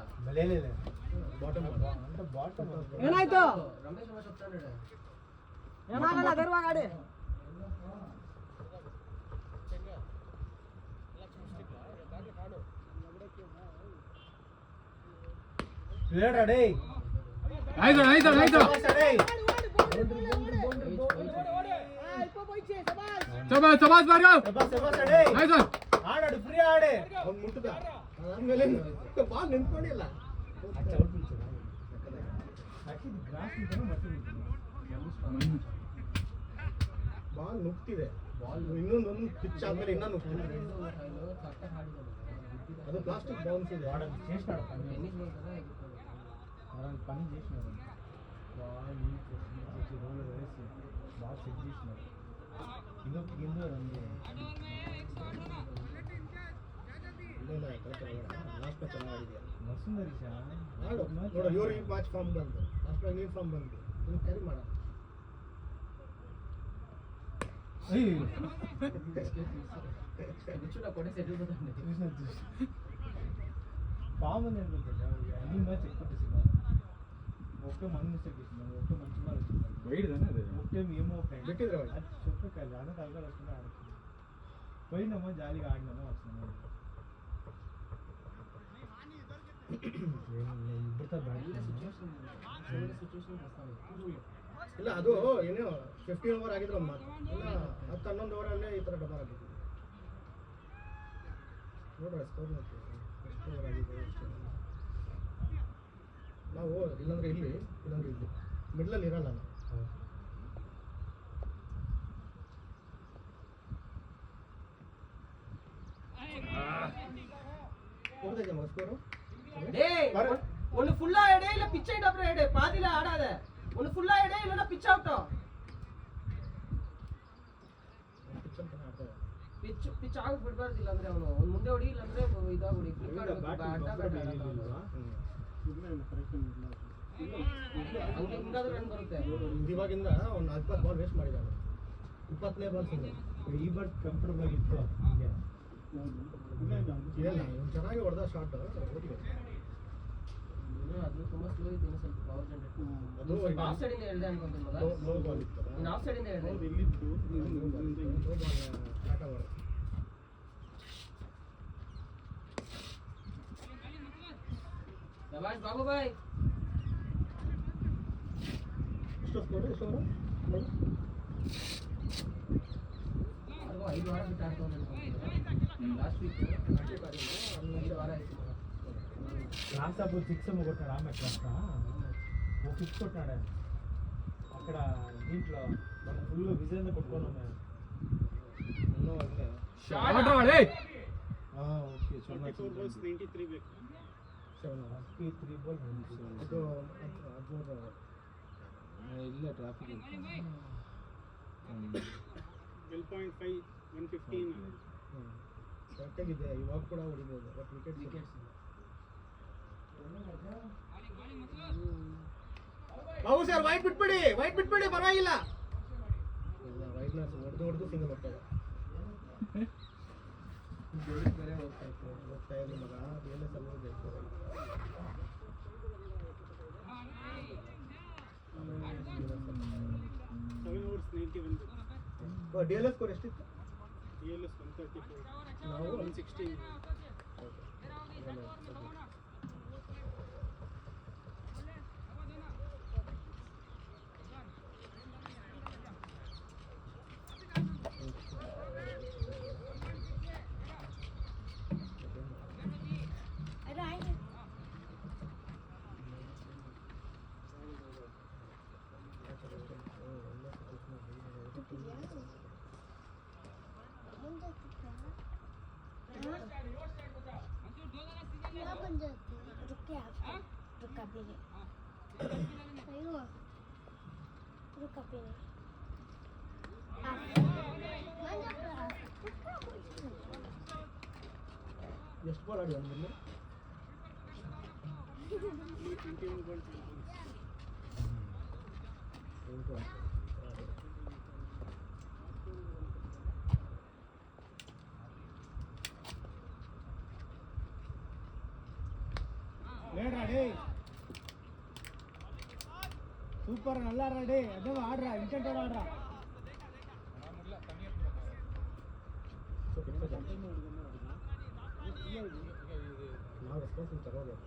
ಬಾಟಮ್ అంటే బాటమ్ ಏನಾಯ್ತು ರಮೇಶ್ ರಮೇಶ್ చెప్తాడు ಏನಾಗಲ್ಲ ಧೈರ್ಯವಾಗಿ ಆಡಿ ప్లేయర్ అడే ಆಯ್ತು ಆಯ್ತು ಆಯ್ತು ಶಬಾಸ್ ಶಬಾಸ್ ಭಾರ್ಗವ್ ಆಯ್ತು ఆడాడు ఫ్రీ ఆడే ಅವ್ನು ಮುಟ್ಟದ ಅದಾದ್ಮೇಲೆ ಬಾಲ್ ನಿಂತ್ಕೊಂಡಿಲ್ಲ ಬಾಲ್ ನುಗ್ತಿದೆ ಇನ್ನೊಂದೊಂದು ಪಿಚ್ ಆದ್ಮೇಲೆ ಇನ್ನೂ ನುಗ್ತಿದೆ ಅದು ಪ್ಲಾಸ್ಟಿಕ್ ಬೌನ್ಸ್ ಇದೆ చేసినాడు టెన్నిస్ బాల్ కదా ఇది పని చేసినాడు బాగా నీట్ రోలర్ వేసి బాగా సెట్ చేసినాడు ఇందో రండి ಇಲ್ಲ ಲಾಸ್ಟ್ ಮ್ಯಾಚ್ ಚೆನ್ನಾಗಿದೆಯಾ ಮಸ್ತ್ ಹರೀಶಾ ಆಡು ನೋಡು ಇವ್ರು ಈ ಮ್ಯಾಚ್ ಫಾರ್ಮ್ ಬಂತು ಲಾಸ್ಟ್ ಮ್ಯಾಚ್ ನೀನು ಫಾರ್ಮ್ ಬಂತು ನೀನು ಕ್ಯಾರಿ ಮಾಡ కూర్చుంటా కొట్టే సెట్ అవుతుందండి ఫామ్ అని అనుకుంటా అన్ని మ్యాచ్ ఎక్కువ ఒకే మన మిస్టేక్ చేసినాడు ఒకే మంచి బాల్ ವೈಡ್ದಾನೆ ಅದು ఒకే ఏమో ಬಿಟ್ಟಿದ್ರೆ వాళ్ళు చెప్పకాలి అన్న తగ్గ వస్తుంది ఆడుతుంది పోయినామో జాలీగా ఆడినామో వచ్చినామో ಇಲ್ಲ ಅದು ಏನೋ 15 ಓವರ್ ಆಗಿದ್ರು ಒಂದು ಮಾತು ಇಲ್ಲ 10-11 ಓವರಲ್ಲೇ ಈ ಥರ ಡಬಲ್ ಆಗಿತ್ತು ನೋಡ್ರಿ ಸ್ಕೋರ್ ಎಷ್ಟು ಓವರ್ ಆಗಿದೆ ಎಷ್ಟು ನಾವು ಇಲ್ಲಾಂದ್ರೆ ಇಲ್ಲಿ ಮಿಡ್ಲಲ್ಲಿ ಇರಲ್ಲ ನಾವು ಕೊಡ್ತೈತೆ ಮಗ ಸ್ಕೋರು டேய் ஒன்னு ஃபுல்லா எடே இல்ல பிட்ச் ஆயிட்டு அப்புறம் எடே பாதியில ஆடாத ஒன்னு ஃபுல்லா எடே இல்லனா பிட்ச் ஆகட்டும் ಪಿಚ್ ಆಗಿ ಬಿಡಬಾರ್ದಿಲ್ಲ ಅಂದ್ರೆ ಅವನು ಒಂದು ಮುಂದೆ ಹೊಡಿ ಇಲ್ಲ ಅಂದ್ರೆ ಇದಾಗ್ಬಿಡಿ ಕ್ಲಿಕ್ ಹಂಗೆ ಹಿಂಗಾದ್ರೂ ರನ್ ಬರುತ್ತೆ ಇವಾಗಿಂದ ಒಂದು 20 ಬಾಲ್ ವೇಸ್ಟ್ ಮಾಡಿದ್ದಾನೆ 20ನೇ ಬಾಲ್ ಸಿಂಗಲ್ ಈ ಬಾಲ್ ಕಂಫರ್ಟಬಲ್ ಆಗಿತ್ತು ಇಲ್ಲ ಇವ್ನು ಚೆನ್ನಾಗಿ ಹೊಡೆದ ಶಾಟ್ ಓಡಿಗೆ ಅದು ತುಂಬಾ ಸ್ಲೋ ಇದೆ ಇನ್ನು ಸ್ವಲ್ಪ ಪವರ್ ಜನರೇಟ್ ಅದು ಆಫ್ ಸೈಡ್ ಇಂದ ಹೇಳಿದೆ ಅನ್ಕೊಂತೀನಿ ಮಗ ಲೋ ಬಾಲ್ ಇತ್ತು ನೀನು ಆಫ್ ಸೈಡ್ ಇಂದ ಹೇಳಿದೆ ಇಲ್ಲಿತ್ತು ಲೋ ಬಾಲ್ ಆಟ ಮಾಡೋದು ಶಬಾಷ್ ಬಾಬು ಬಾಯ್ ಎಷ್ಟು ಸ್ಕೋರ್ ಎಷ್ಟು ಓವರ್ ಅದು 5 ವಾರ ಬಿಟ್ಟು ಆಡ್ತಾ ಲಾಸ್ಟ್ ವೀಕ್ 5 ವಾರ ಆಯ್ತು లాస్ట్ అప్పుడు 6 ఏమో కొట్టాడు ఆమె కాస్త ఓ 6 కొట్టాడు అక్కడ దీంట్లో మనం ఫుల్ విజయంగా కొట్టుకున్నాం ಇನ್ನೂ ಅಲ್ಲೇ ಶಾಟ್ ಆಡಿ ఓకే 94 balls 93 ಬೇಕು 3 ಬಾಲ್ ಇದು 13 ಇಲ್ಲ ಟ್ರಾಫಿಕ್ 12.5 115 ಕರೆಕ್ಟಾಗಿದೆ ಇವಾಗ ಕೂಡ ಹೊಡಿಬೋದು but wickets Babu sir wait ಬಿಟ್ಬಿಡಿ ಪರವಾಗಿಲ್ಲ ಇಲ್ಲ ವೈಟ್ನ ಹೊಡೆದು ಸಿಂಗಲ್ ಹೋಗ್ತದೆ ಹೋಗ್ತಾ ಇದ್ರು ಮಗ ಬೇರೆ ಸಲ ಬೇಕು DLS ಸ್ಕೋರ್ ಎಷ್ಟಿತ್ತು DLS 134 ನಾವು 116 ಎಷ್ಟು ಬಾಲ್ ಆಡಿ ಅಂದ್ರೆ சூப்பர் நல்லா ஆடுறா எதுவும் ஆடுறா இன்டென்டோட ஆடுறா ನಾವು ರೆಸ್ಪಾನ್ಸಿಬಲ್ ತಗೋಬೇಕು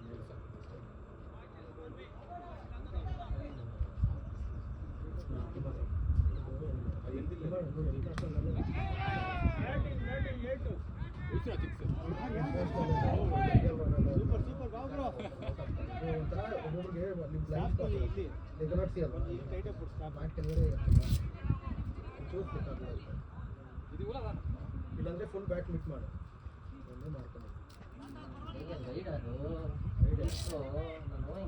ಒಬ್ಬೊಬ್ರಿಗೆ ಅಲ್ಲಿ ಬ್ಲೈಂಡ್ ಸ್ಪಾಟ್ ಕೆಳಗಡೆ ಇಲ್ಲಾಂದ್ರೆ ಫುಲ್ ಬ್ಯಾಕ್ ಮಿಟ್ ಮಾಡು ಒಂದೇ ಮಾಡ್ಕೊಂಡು ರೈಡ್ ಅದು ನಾನು ಹಿಂಗೆ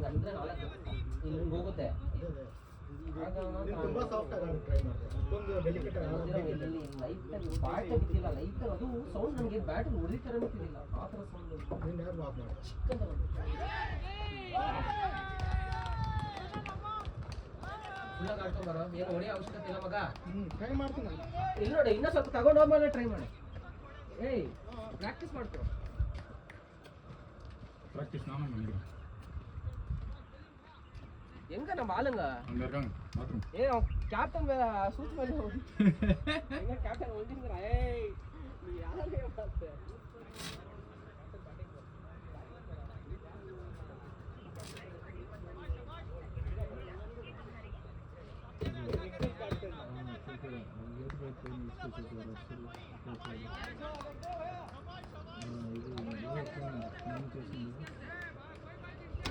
ಅಂದರೆ ನಾಳೆ ಹಿಂಗೆ ಹೋಗುತ್ತೆ ತುಂಬಾ ಸಾಫ್ಟ್ ಆಗಿ ಟ್ರೈ ಮಾಡ್ತಾರೆ ಅಷ್ಟೊಂದು ಡೆಲಿಕೇಟ್ ಪಾರ್ಟ್ ಬಿದ್ದಿಲ್ಲ ಲೈಟ್ ಅದು ಸೌಂಡ್ ನನಗೆ ಬ್ಯಾಟರಿ ಹೊಡಿತಾರೆ ಅಂತಿಲ್ಲ ಆ ಥರ ಸೌಂಡ್ ನೀನು ಯಾರು ಆಫ್ ಮಾಡಿ ಚಿಕ್ಕದ ಫುಲ್ಲಾಗಿ ಆಡ್ಕೊಂಬಾರೋ ಏನು ಹೊಡೆಯೋ ಅವಶ್ಯಕತೆ ಇಲ್ಲ ಮಗ ಟ್ರೈ ಮಾಡ್ತೀನಿ ನಾನು ಇಲ್ಲಿ ನೋಡಿ ಇನ್ನೂ ಸ್ವಲ್ಪ ತಗೊಂಡು ಹೋಗ್ಮೇಲೆ ಟ್ರೈ ಮಾಡಿ ಏಯ್ ಪ್ರಾಕ್ಟೀಸ್ ಮಾಡ್ಕೊ ಪ್ರಾಕ್ಟೀಸ್ ನಾನು ನನಗೆ ಹೆಂಗ ನಮ್ಮ ಆಲಂಗ அங்கே இருக்காங்க பாத்ரூம் ஏ கேப்டன் மேல சூட் பண்ணி எங்க கேப்டன் ஒளிஞ்சிங்கற ஏய் நீ யாரே பார்த்த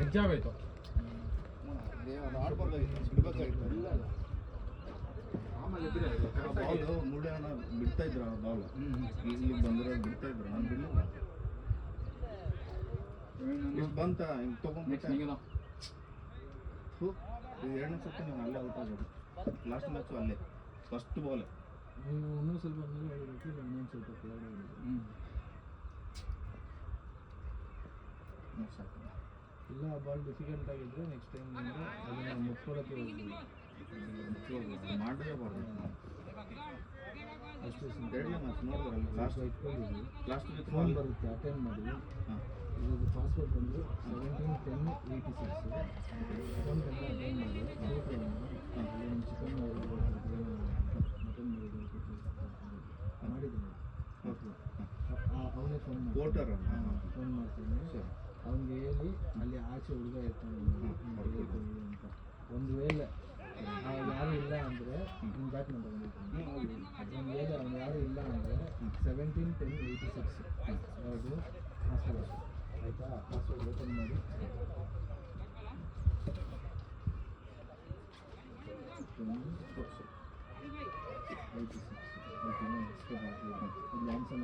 ಎಕ್ಸಾಮ್ ಆಯಿತು ಬಾಲ್ ಮುಡಿಯೋಣ ಬಿಡ್ತಾ ಇದ್ರು ಆ ಬಾಲ್ ಇಲ್ಲಿಗೆ ಬಂದಿರೋ ಬಿಡ್ತಾ ಇದ್ರು ನಾನು ಬಿಡಲಿಲ್ಲ ಇಷ್ಟು ಬಂತ ಹಿಂಗೆ ತೊಗೊಂಡ್ಬಿಟ್ಟೆ ಇದು 2ನೇ ಸತಿ ನಾನು ಅಲ್ಲೇ ಔಟ್ ಆಗೋದು ಲಾಸ್ಟ್ ಮ್ಯಾಚು ಅಲ್ಲೇ ಫಸ್ಟ್ ಬಾಲ್ ನೀವು ಇನ್ನೂ ಸ್ವಲ್ಪ ಮೇಲೆ ಹೇಳಿಬಿಟ್ಟು ಇನ್ನೊಂದು ಸ್ವಲ್ಪ ಕೆಳಗಡೆ ಸಾಕು ಇಲ್ಲ ಬಾಲ್ ಡಿಫಿಕಲ್ಟ್ ಆಗಿದ್ರೆ ನೆಕ್ಸ್ಟ್ ಟೈಮ್ ಅದನ್ನು ಮುಟ್ಕೊಳಕ್ಕೆ ಮಾಡಲೇಬಾರ್ದು ಅಷ್ಟು 2ನೇ ಮ್ಯಾಚ್ ನೋಡಿದ್ರಲ್ಲ ಲಾಸ್ಟ್ ಇಟ್ಕೊಂಡಿದ್ವಿ ಲಾಸ್ಟ್ ವಿತ್ ಫೋನ್ ಬರುತ್ತೆ ಅಟೆಂಡ್ ಮಾಡಿ ಹಾಂ ಇವಾಗ ಪಾಸ್ವರ್ಡ್ ಬಂದು 171086 ಅಕೌಂಟೆಲ್ಲ ಅಟೆಂಡ್ ಮಾಡಿ ಒಂದು ಚಿಕನ್ ಮಟನ್ ಮಾಡಿದ್ದೀನಿ ಅವನೇ ಫೋನ್ ಮಾಡಿ ವೋಟರ್ ಫೋನ್ ಮಾಡ್ತೀನಿ ಸರಿ ಅವ್ನಿಗೆ ಹೇಳಿ ಅಲ್ಲಿ ಆಚೆ ಹುಡುಗ ಇರ್ತಾನೆ ಅಂತ ಒಂದು ವೇಳೆ ಯಾರು ಇಲ್ಲ ಅಂದರೆ ನಿಮ್ಮ ಬ್ಯಾಟ್ ನಾನು ತಗೊಂಡಿರ್ತೀನಿ ಒಂದು ವೇಳೆ ಅವ್ನು ಯಾರು ಇಲ್ಲ ಅಂದರೆ 171086 ಯಾವುದು ಪಾಸ್ವರ್ಡ್ ಆಯಿತಾ ಪಾಸ್ವರ್ಡ್ ಓಪನ್ ಮಾಡಿ ಇಲ್ಲಿ ಆನ್ಸರ್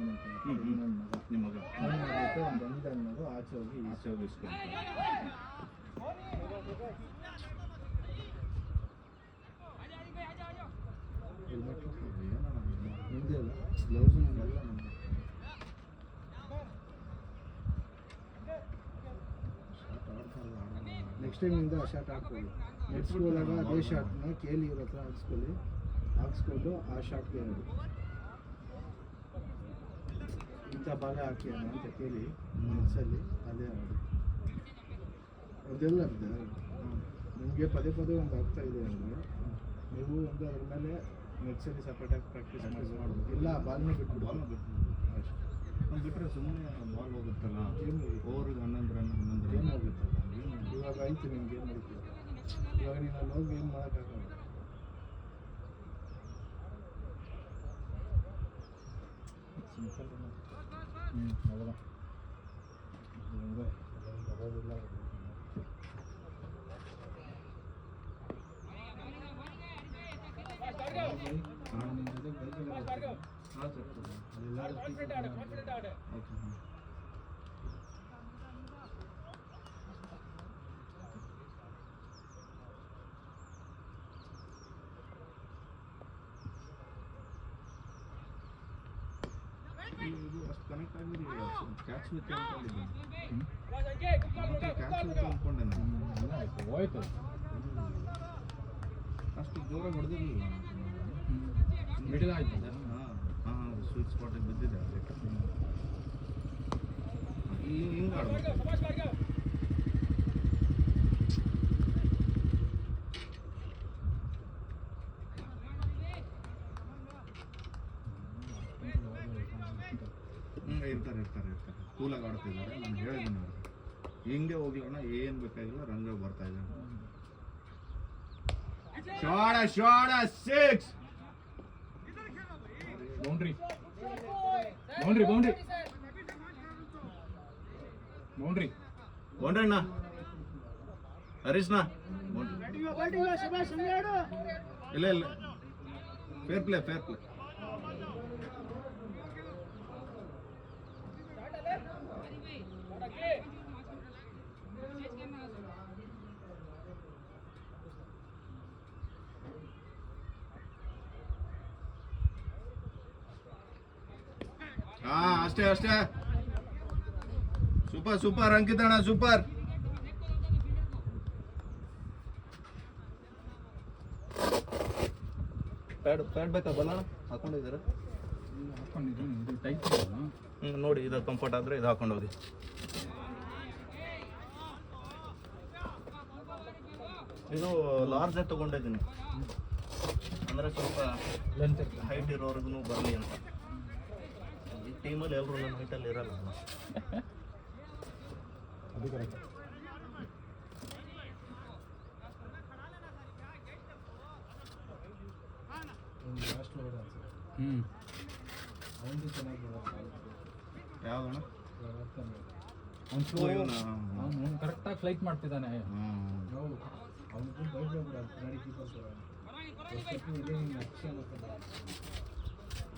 ನಿಮ್ಮ ಮಗ ಫೋನ್ ಮಾಡಿಬಿಟ್ಟು ಅವ್ನು ಬಂದಿದ್ದ ಅನ್ನೋದು ಆಚೆ ಹೋಗಿ ಆಚೆ ಹೋಗಿ ಇಸ್ಕೊಂಡು ನಿಂದೆ ಅಲ್ಲ ಗ್ಲೌಸು ಎಲ್ಲ ನಮ್ಮದು ನೆಕ್ಸ್ಟ್ ಟೈಮಿಂದ ಆ ಶಾರ್ಟ್ ಹಾಕ್ಕೊಳ್ಳಿ ನೆಕ್ಸ್ಟ್ ಹೋದಾಗ ಅದೇ ಶಾರ್ಟ್ನ ಕೇಳಿ ಇವ್ರ ಹತ್ರ ಹಾಕ್ಸ್ಕೊಂಡು ಆ ಶಾರ್ಟ್ಗೆ ಹೇಳಿ ಇಂಥ ಬಾಲ ಹಾಕಿ ಅಣ್ಣ ಅಂತ ಕೇಳಿ ನೆಟ್ಸಲ್ಲಿ ಅದೇ ಆಡಿ ಅದೆಲ್ಲ ನಿಮಗೆ ಪದೇ ಪದೇ ಒಂದು ಆಗ್ತಾ ಇದೆ ಅಂದರೆ ನೀವು ಒಂದು ಅದ್ರ ಮೇಲೆ ನೆಟ್ಸಲ್ಲಿ ಸಪ್ರೇಟಾಗಿ ಪ್ರಾಕ್ಟೀಸ್ ಮಾಡ್ಬೋದು ಇಲ್ಲ ಬಾಲ್ನ ಬಿಟ್ಬಿಡು ಬಾಲ್ನ ಬಿಟ್ಟರೆ ಸುಮ್ಮನೆ ಬಾಲ್ ಹೋಗುತ್ತಲ್ಲ ಗೇಮ್ ಓವರ್ಗೆ 11 ರನ್ 11 ಗೇಮ್ ರನ್ ಹೋಗುತ್ತಲ್ಲ ಇವಾಗ ಆಯ್ತು ನಿಮ್ಗೆ ಗೇಮ್ ಹೋಗ್ತೀವಿ ಇವಾಗ ನೀನು ಅಲ್ಲಿ ಹೋಗಿ ಗೇಮ್ ಮಾಡೋಕ್ಕಾಗಲ್ಲ ಸಿಂಪಲ್ ಅவ்வளோ ಬರೋದಿಲ್ಲ ನಿಮ್ಮ ಜೊತೆ ಬೈಕಲ್ಲಿ ಹಾಂ ಸರ್ ಅಲ್ಲೆಲ್ಲ ಓಕೆ ಇದು ಅಷ್ಟು ಕನೆಕ್ಟ್ ಆಗಿದೆ ಕ್ಯಾಚ್ ವಿತ್ ಅಂದ್ಕೊಂಡಿದ್ದೀನಿ ಕ್ಯಾಚ್ ವಿತ್ ಅಂದ್ಕೊಂಡೆ ನಾನು ಹೋಯ್ತು ಅಷ್ಟು ಜೋರಾಗಿ ಹೊಡೆದಿರಲಿಲ್ಲ ಮಿಡಲ್ ಆಯ್ತು ಹಾಂ ಹಾಂ ಸ್ವೀಟ್ ಸ್ಪಾಟಿಗೆ ಬಿದ್ದಿದೆ ಇಲ್ಲಿ ಹಿಂಗೆ ಆಡ್ಬೇಕು ಇರ್ತಾರೆ ಕೂಲಾಗಿ ಆಡ್ತಿದ್ದಾರೆ. ನಾನು ಹೇಳಿದ್ದೀನಿ ಅವ್ರಿಗೆ ಹಿಂಗೆ ಹೋಗ್ಲಣ್ಣ, ಏನು ಬೇಕಾಗಿಲ್ಲ, ರಂಗ ಬರ್ತಾ ಇದ್ದಾನೆ. ಶಾಡ 6 ಬೌಂಡ್ರಿ ಅಣ್ಣ ಹರೀಶ್ನಾ ಇಲ್ಲ ಫೇರ್ ಪ್ಲೇ ಅಷ್ಟೇ ಸೂಪರ್ ಅಂಕಿತಣ್ಣ, ಸೂಪರ್. ಪ್ಯಾಡ್ ಬೇಕಾ ಬಲ್ಲಣ್ಣ? ಹಾಕೊಂಡಿದ್ದೀರಾ? ನೋಡಿ, ಇದು ಕಂಫರ್ಟ್ ಆದ್ರೆ ಇದು ಹಾಕೊಂಡು ಹೋಗಿ. ಇದು ಲಾರ್ಜ್ ತಗೊಂಡಿದ್ದೀನಿ, ಅಂದ್ರೆ ಸ್ವಲ್ಪ ಹೈಟ್ ಇರೋರ್ಗು ಬರಲಿ ಅಂತ. ಈ ಟೀಮಲ್ಲಿ ಎಲ್ಲರೂ ನನ್ನ ಹೈಟಲ್ಲಿ ಇರಲ್ಲ. ಅದು ಕರೆಕ್ಟ್. ಯಾವ್ದಣ್ಣ? ಅವ್ನು ಕರೆಕ್ಟಾಗಿ ಫ್ಲೈಟ್ ಮಾಡ್ತಿದ್ದಾನೆ.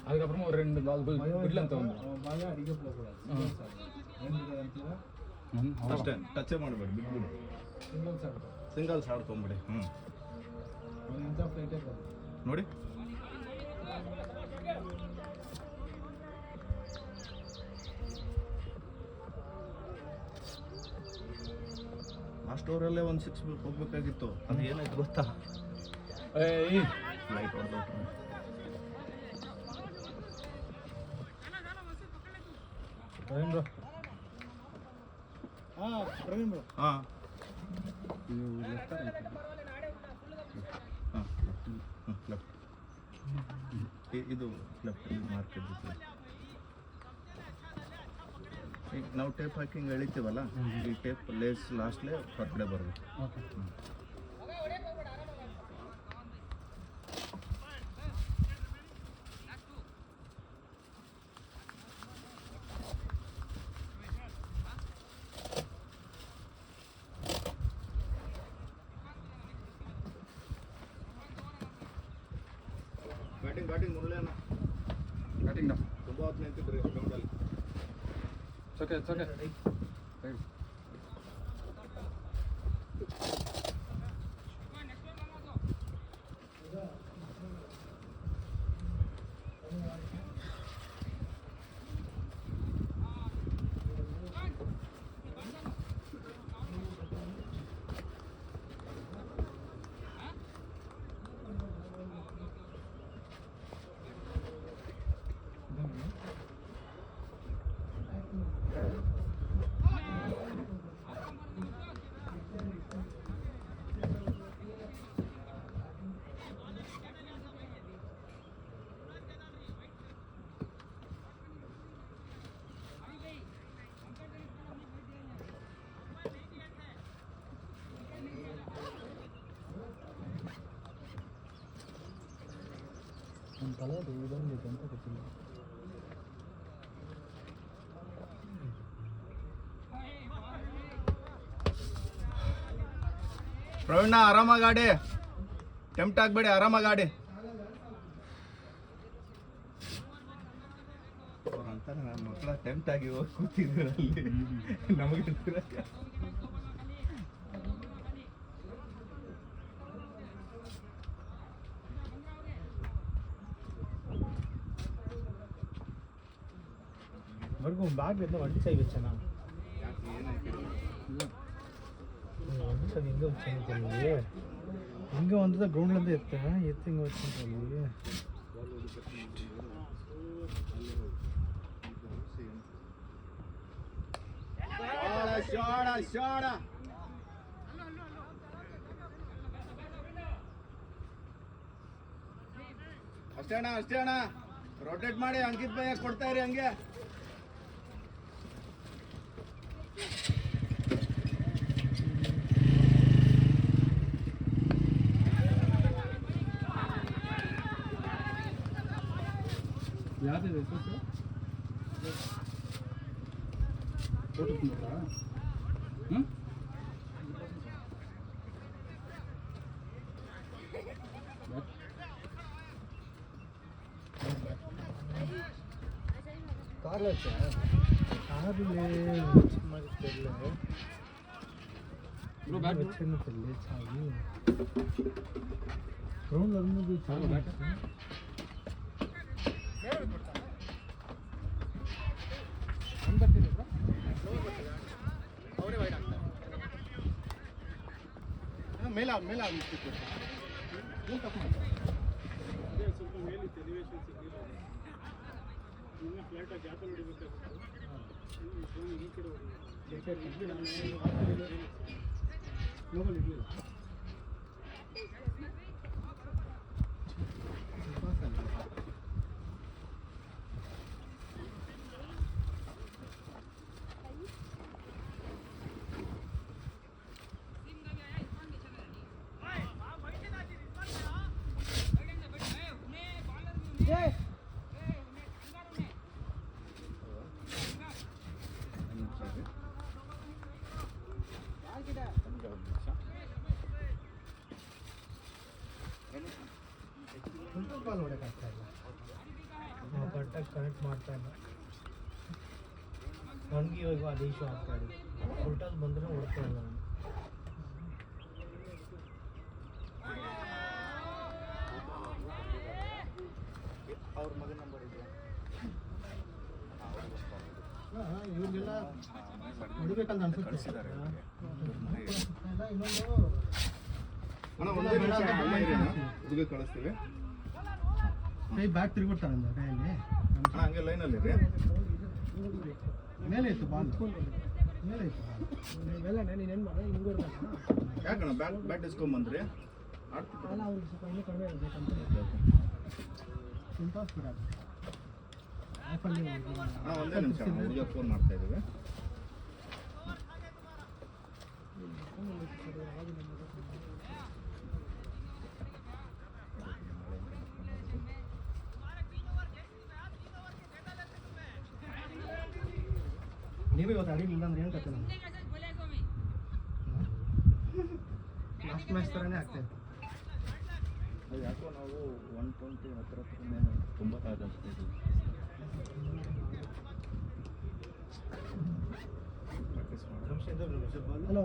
அதுக்கப்புறமா ஒரு 2 பால் ಬಿಡ್ಲಂತ ಒಂದು ಅಷ್ಟೇ, ಟಚ್ ಮಾಡಬೇಡಿ, ಬಿಟ್ಬಿಡು. ಸಿಂಗಲ್ಸ್ ಆಡ್ಕೊಂಬಿಡಿ. ನೋಡಿ, ಲಾಸ್ಟ್ ಓವರಲ್ಲೇ ಒಂದು 6 ಹೋಗ್ಬೇಕಾಗಿತ್ತು. ಅದು ಏನಾಯ್ತು ಗೊತ್ತಾ? ಲೈಟ್ ಹೊಡೆದು ಪ್ರವೀಣ್ ಬ್ರೋ. ಲೆಫ್ಟ್ ಇದು ಲೆಫ್ಟ್ ಮಾರ್ಕೆಟ್. ಈಗ ನಾವು ಟೇಪ್ ಹಾಕಿ ಹಿಂಗೆ ಎಳಿತೀವಲ್ಲ, ಈ ಟೇಪ್ ಲೇಸ್ ಲಾಸ್ಟ್ಲೇ ಹೊರಗಡೆ ಬರಬೇಕು. ಬ್ಯಾಟಿಂಗ್ ಮುರಳಿಯಣ್ಣ, ಬ್ಯಾಟಿಂಗ್ ತುಂಬ ಹೊತ್ತು ನಿಂತಿದ್ರಿ ಗ್ರೌಂಡಲ್ಲಿ. ಓಕೆ ಪ್ರವೀಣ, ಆರಾಮಾಗಿ ಆಡಿ, ಟೆಂಪ್ಟ್ ಆಗಬೇಡಿ, ಆರಾಮಾಗಿ ಆಡಿ. ಅಂತಾರೆ ನನ್ನ ಮಕ್ಕಳ ಟೆಂಪ್ಟ್ ಆಗಿ ಹೋಗಿ ಕೂತಿದ್ರಲ್ಲಿ ನಮಗೆ பேக் இருந்தால் வண்டி சை வச்சேண்ணா. வண்டி சை எங்கே வச்சேன்னு தெரியலையே. இங்கே வந்து தான் கிரவுண்ட்லேருந்து எடுத்தேன், எடுத்து இங்கே வச்சேன்னு தெரியலையே. ಅಷ್ಟೇ ಅಣ್ಣ, ರೊಟೇಟ್ ಮಾಡಿ ಅಂಕಿತ್ ಭಯ್ಯ ಕೊಡ್ತಾ ಇರಿ ಹಂಗೆ. ಯಾವ್ದಿದೆ ಹೆಸರು ಫೋಟೋ ತುಂಬಿಟ್ರಾ ಹ್ಞೂ కార్లో వచ్చా బ్రో బ్యాట్ వచ్చిన పెళ్ళి చాలు గ్రౌండ్లో ఉంది చాలా బ్యాట్ ಮೇಲ ಮೇಲ ಬಾಲ್ ಹೊಡೆಯಕ್ಕಾಗ್ತಾ ಇಲ್ಲ ಕರೆಕ್ಟಾಗಿ ಕನೆಕ್ಟ್ ಮಾಡ್ತಾ ಇಲ್ಲ ನನಗೆ ಇವಾಗ ಅದು ಇಶ್ಯೂ ಆಗ್ತಾ ಇದೆ ಫೋಟೋಸ್ ಬಂದರೆ ಹೊಡ್ತಾ ಇಲ್ಲ ನಾನು ಅವ್ರ ಮಗನ ನಂಬರ್ ಇದೆ ಇವ್ರಿಗೆಲ್ಲ ಹೊಡಿಬೇಕಂತ ಅನ್ಸುತ್ತೆ ಕಳಿಸಿದ್ದಾರೆ ಇನ್ನೊಂದು ಅಣ್ಣ ಒಂದೇ ನಿಮಿಷ ಅಲ್ಲೇ ಇರಿ ಅಣ್ಣ. ಹುಡುಗ ಕಳಿಸ್ತೀವಿ ಕೈ ಬ್ಯಾಟ್ ತಿರುಗಿಬಿಡ್ತಾರೆ ಅಂದ ಕೈಯಲ್ಲಿ ಅಣ್ಣ ಹಂಗೆ ಲೈನಲ್ಲಿ ರೀ ಮೇಲೆ ಇತ್ತು ಬಾಲ್ ಮೇಲೆ ಇತ್ತು ಬಾಲ್ ನೀವೆಲ್ಲ ನೀನೇನು ಮಾಡಿ ಹಿಂಗೆ ಹೊಡ್ಬೇಕು ಯಾಕಣ್ಣ ಬ್ಯಾಟ್ ಇಸ್ಕೊಂಬಂದ್ರಿ ಆಡ್ತಿದ್ದೆ ಅಲ್ಲ ಅವ್ರಿಗೆ ಸ್ವಲ್ಪ ಇನ್ನೂ ಕಡಿಮೆ ಇರಬೇಕಂತ ಇಂಪಾಸ್ ಕೂಡ ಆಫಲ್ಲಿ ಅಣ್ಣ ಒಂದೇ ನಿಮಿಷ ಹುಡುಗ ಫೋನ್ ಮಾಡ್ತಾ ಇದ್ದೀವಿ ನೀವು ಇವತ್ತು ಅಡಿಲಿಲ್ಲ ಅಂದ್ರೆ ಏನು ಕತೆ ನಮ್ಗೆ ಲಾಸ್ಟ್ ಮ್ಯಾಚ್ ಥರನೇ ಆಗ್ತಾ ಇತ್ತು ಅದು ಯಾಕೋ ನಾವು 120 ಹತ್ರ ತುಂಬ ಪ್ರಾಕ್ಟೀಸ್ ಮಾಡಿ హలో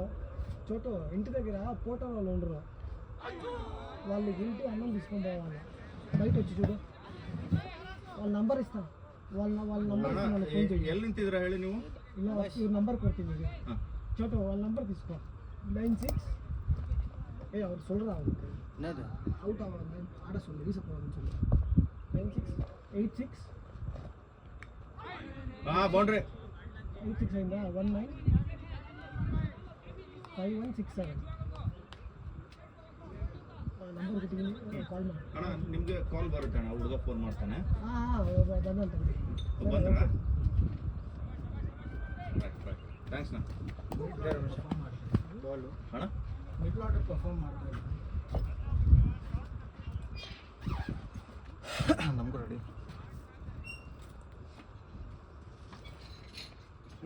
చోటు ఇంటి దగ్గర ఫోటో వాళ్ళు ఉండరు వాళ్ళకి ఇంటి అన్నం తీసుకొని పోవాలి బయట వచ్చి చూడు వాళ్ళ నంబర్ ఇస్తాను వాళ్ళ నంబర్ వాళ్ళకి ఫోన్ చేయి ಎಲ್ಲಿ ನಿಂತಿದ್ದೀರಾ ಹೇಳಿ ನೀವು ಇಲ್ಲ ಇವ್ರ ನಂಬರ್ ಕೊಡ್ತೀನಿ ಈಗ ಹಾಂ ಚೋಟು వాళ్ళ ನಂಬರ್ తీసుకో 96 ಅವ್ರು சொல்றா அவங்களுக்கு அவுட் ஆவாங்க ஆட சொல்லு ரீசெட் பண்ணுன்னு சொல்லு 96 86 ಹಾಂ ಬೌಂಡ್ರಿ 86 ಅయిందా 19 5167 ನಂಬರ್ ಕೊಟ್ಟಿದ್ದೀನಿ ಕಾಲ್ ಮಾಡಿ ಅಣ್ಣ ನಿಮಗೆ ಕಾಲ್ ಬರುತ್ತೆ ಅಣ್ಣ ಹುಡುಗ ಫೋನ್ ಮಾಡ್ತಾನೆ ಹಾಂ ಬಂದಂತ ಬಿಡಿ ಬಂದ್ರಾ ಥ್ಯಾಂಕ್ಸ್ ಅಣ್ಣ ಬಾಲು ಅಣ್ಣ ಮಿಡ್ಲ್ ಆರ್ಡರ್ ಪರ್ಫಾರ್ಮ್ ಮಾಡ್ತಾ ಇಲ್ಲ ನಮಗೂ ರೆಡಿ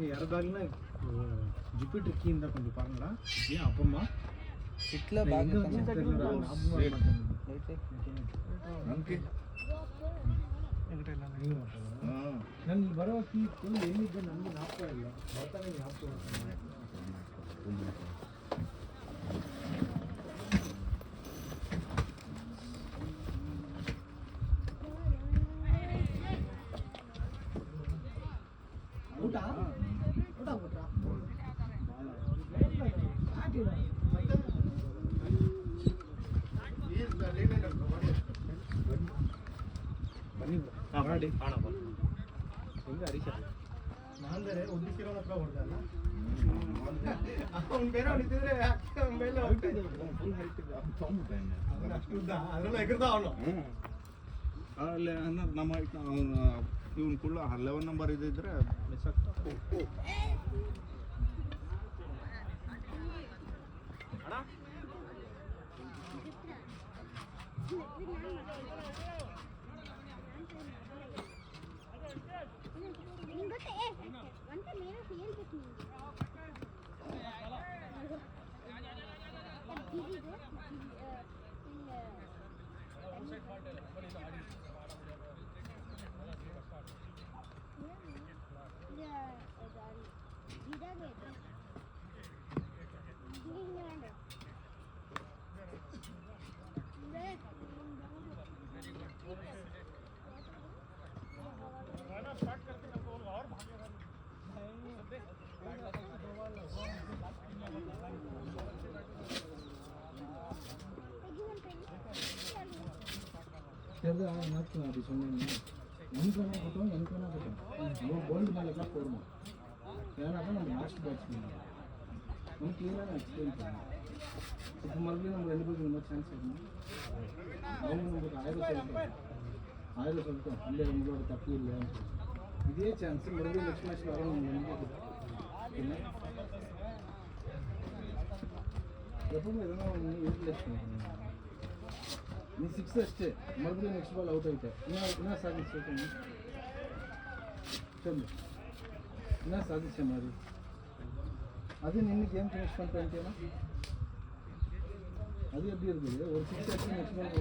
ఎర్రదాగిన జుపిటర్ కీంద కొంచెం పారంగా ఏ అప్పమ్మ ఇట్లా ನಮ್ಗೆ ಹಾಂ ನನ್ನ ಬರೋಕಿ ಫುಲ್ ಎಲ್ಲಿದ್ದೆ ನನಗೆ ಜ್ಞಾಪಕ ಇಲ್ಲ ಬರ್ತಾನೆ ಜ್ಞಾಪಕ ಊಟ ಊಟ ಕೊಟ್ರಾ ಬನ್ನಿ ಹಾಂ ರೆಡಿ ಹೆಂಗೆ ಹರೀಶ ನಾನು ಬೇರೆ ಉದ್ದಿಸಿರೋ ಹತ್ರ ಹೊಡೆದ ಅಲ್ಲ ಅವ್ನು ಬೇರೆ ಹೊಡಿತಿದ್ರೆ ಅವ್ನ ಮೇಲೆ ಫುಲ್ ಹೈಟ್ ಅಷ್ಟು ಉದ್ದ ಅದೆಲ್ಲ ಎಗರ್ದ ಅವನು ಅಲ್ಲೇ ನಮ್ಮ ಹೈಟ್ ಇವನು ಕುಳ್ಳ 11 ನಂಬರ್ ಇದ್ದಿದ್ರೆ ಮಿಸ್ ಆಗ್ತಾ அது சொன்னீங்க என்கோனா போட்டோம் நம்ம கோல்டு மேலாம் போடுவோம் ஏன்னாக்கா நம்ம லாஸ்ட் பேட்ஸ்மேன் நம்ம கிளியராக எக்ஸ்பிளைன் பண்ணணும் இப்போ மறுபடியும் நம்ம 2 பேருக்கு இந்த மாதிரி சான்ஸ் இருக்கணும் அவங்க நம்மளுக்கு 1000 சொல்லிட்டோம் இல்லை உங்களோட தப்பு இல்லைன்னு சொல்லி இதே சான்ஸ் மறுபடியும் நெக்ஸ்ட் மேட்ச் வரணும் இல்லை எப்பவுமே எதனா ஒன்று யூட்டிலைஸ் பண்ணிக்கணும் நீ 6 அடிச்சு மறுபடியும் நெக்ஸ்ட் பால் அவுட் ஆகிட்டேன் என்ன சாதிச்சு சொல்லு என்ன சாதிச்ச மாதிரி அது நின்று கேம் ஃபினிஷ் பண்ணிட்டேன்னா அது எப்படி இருக்குது ஒரு 6 அடிச்சு நெக்ஸ்ட் பால்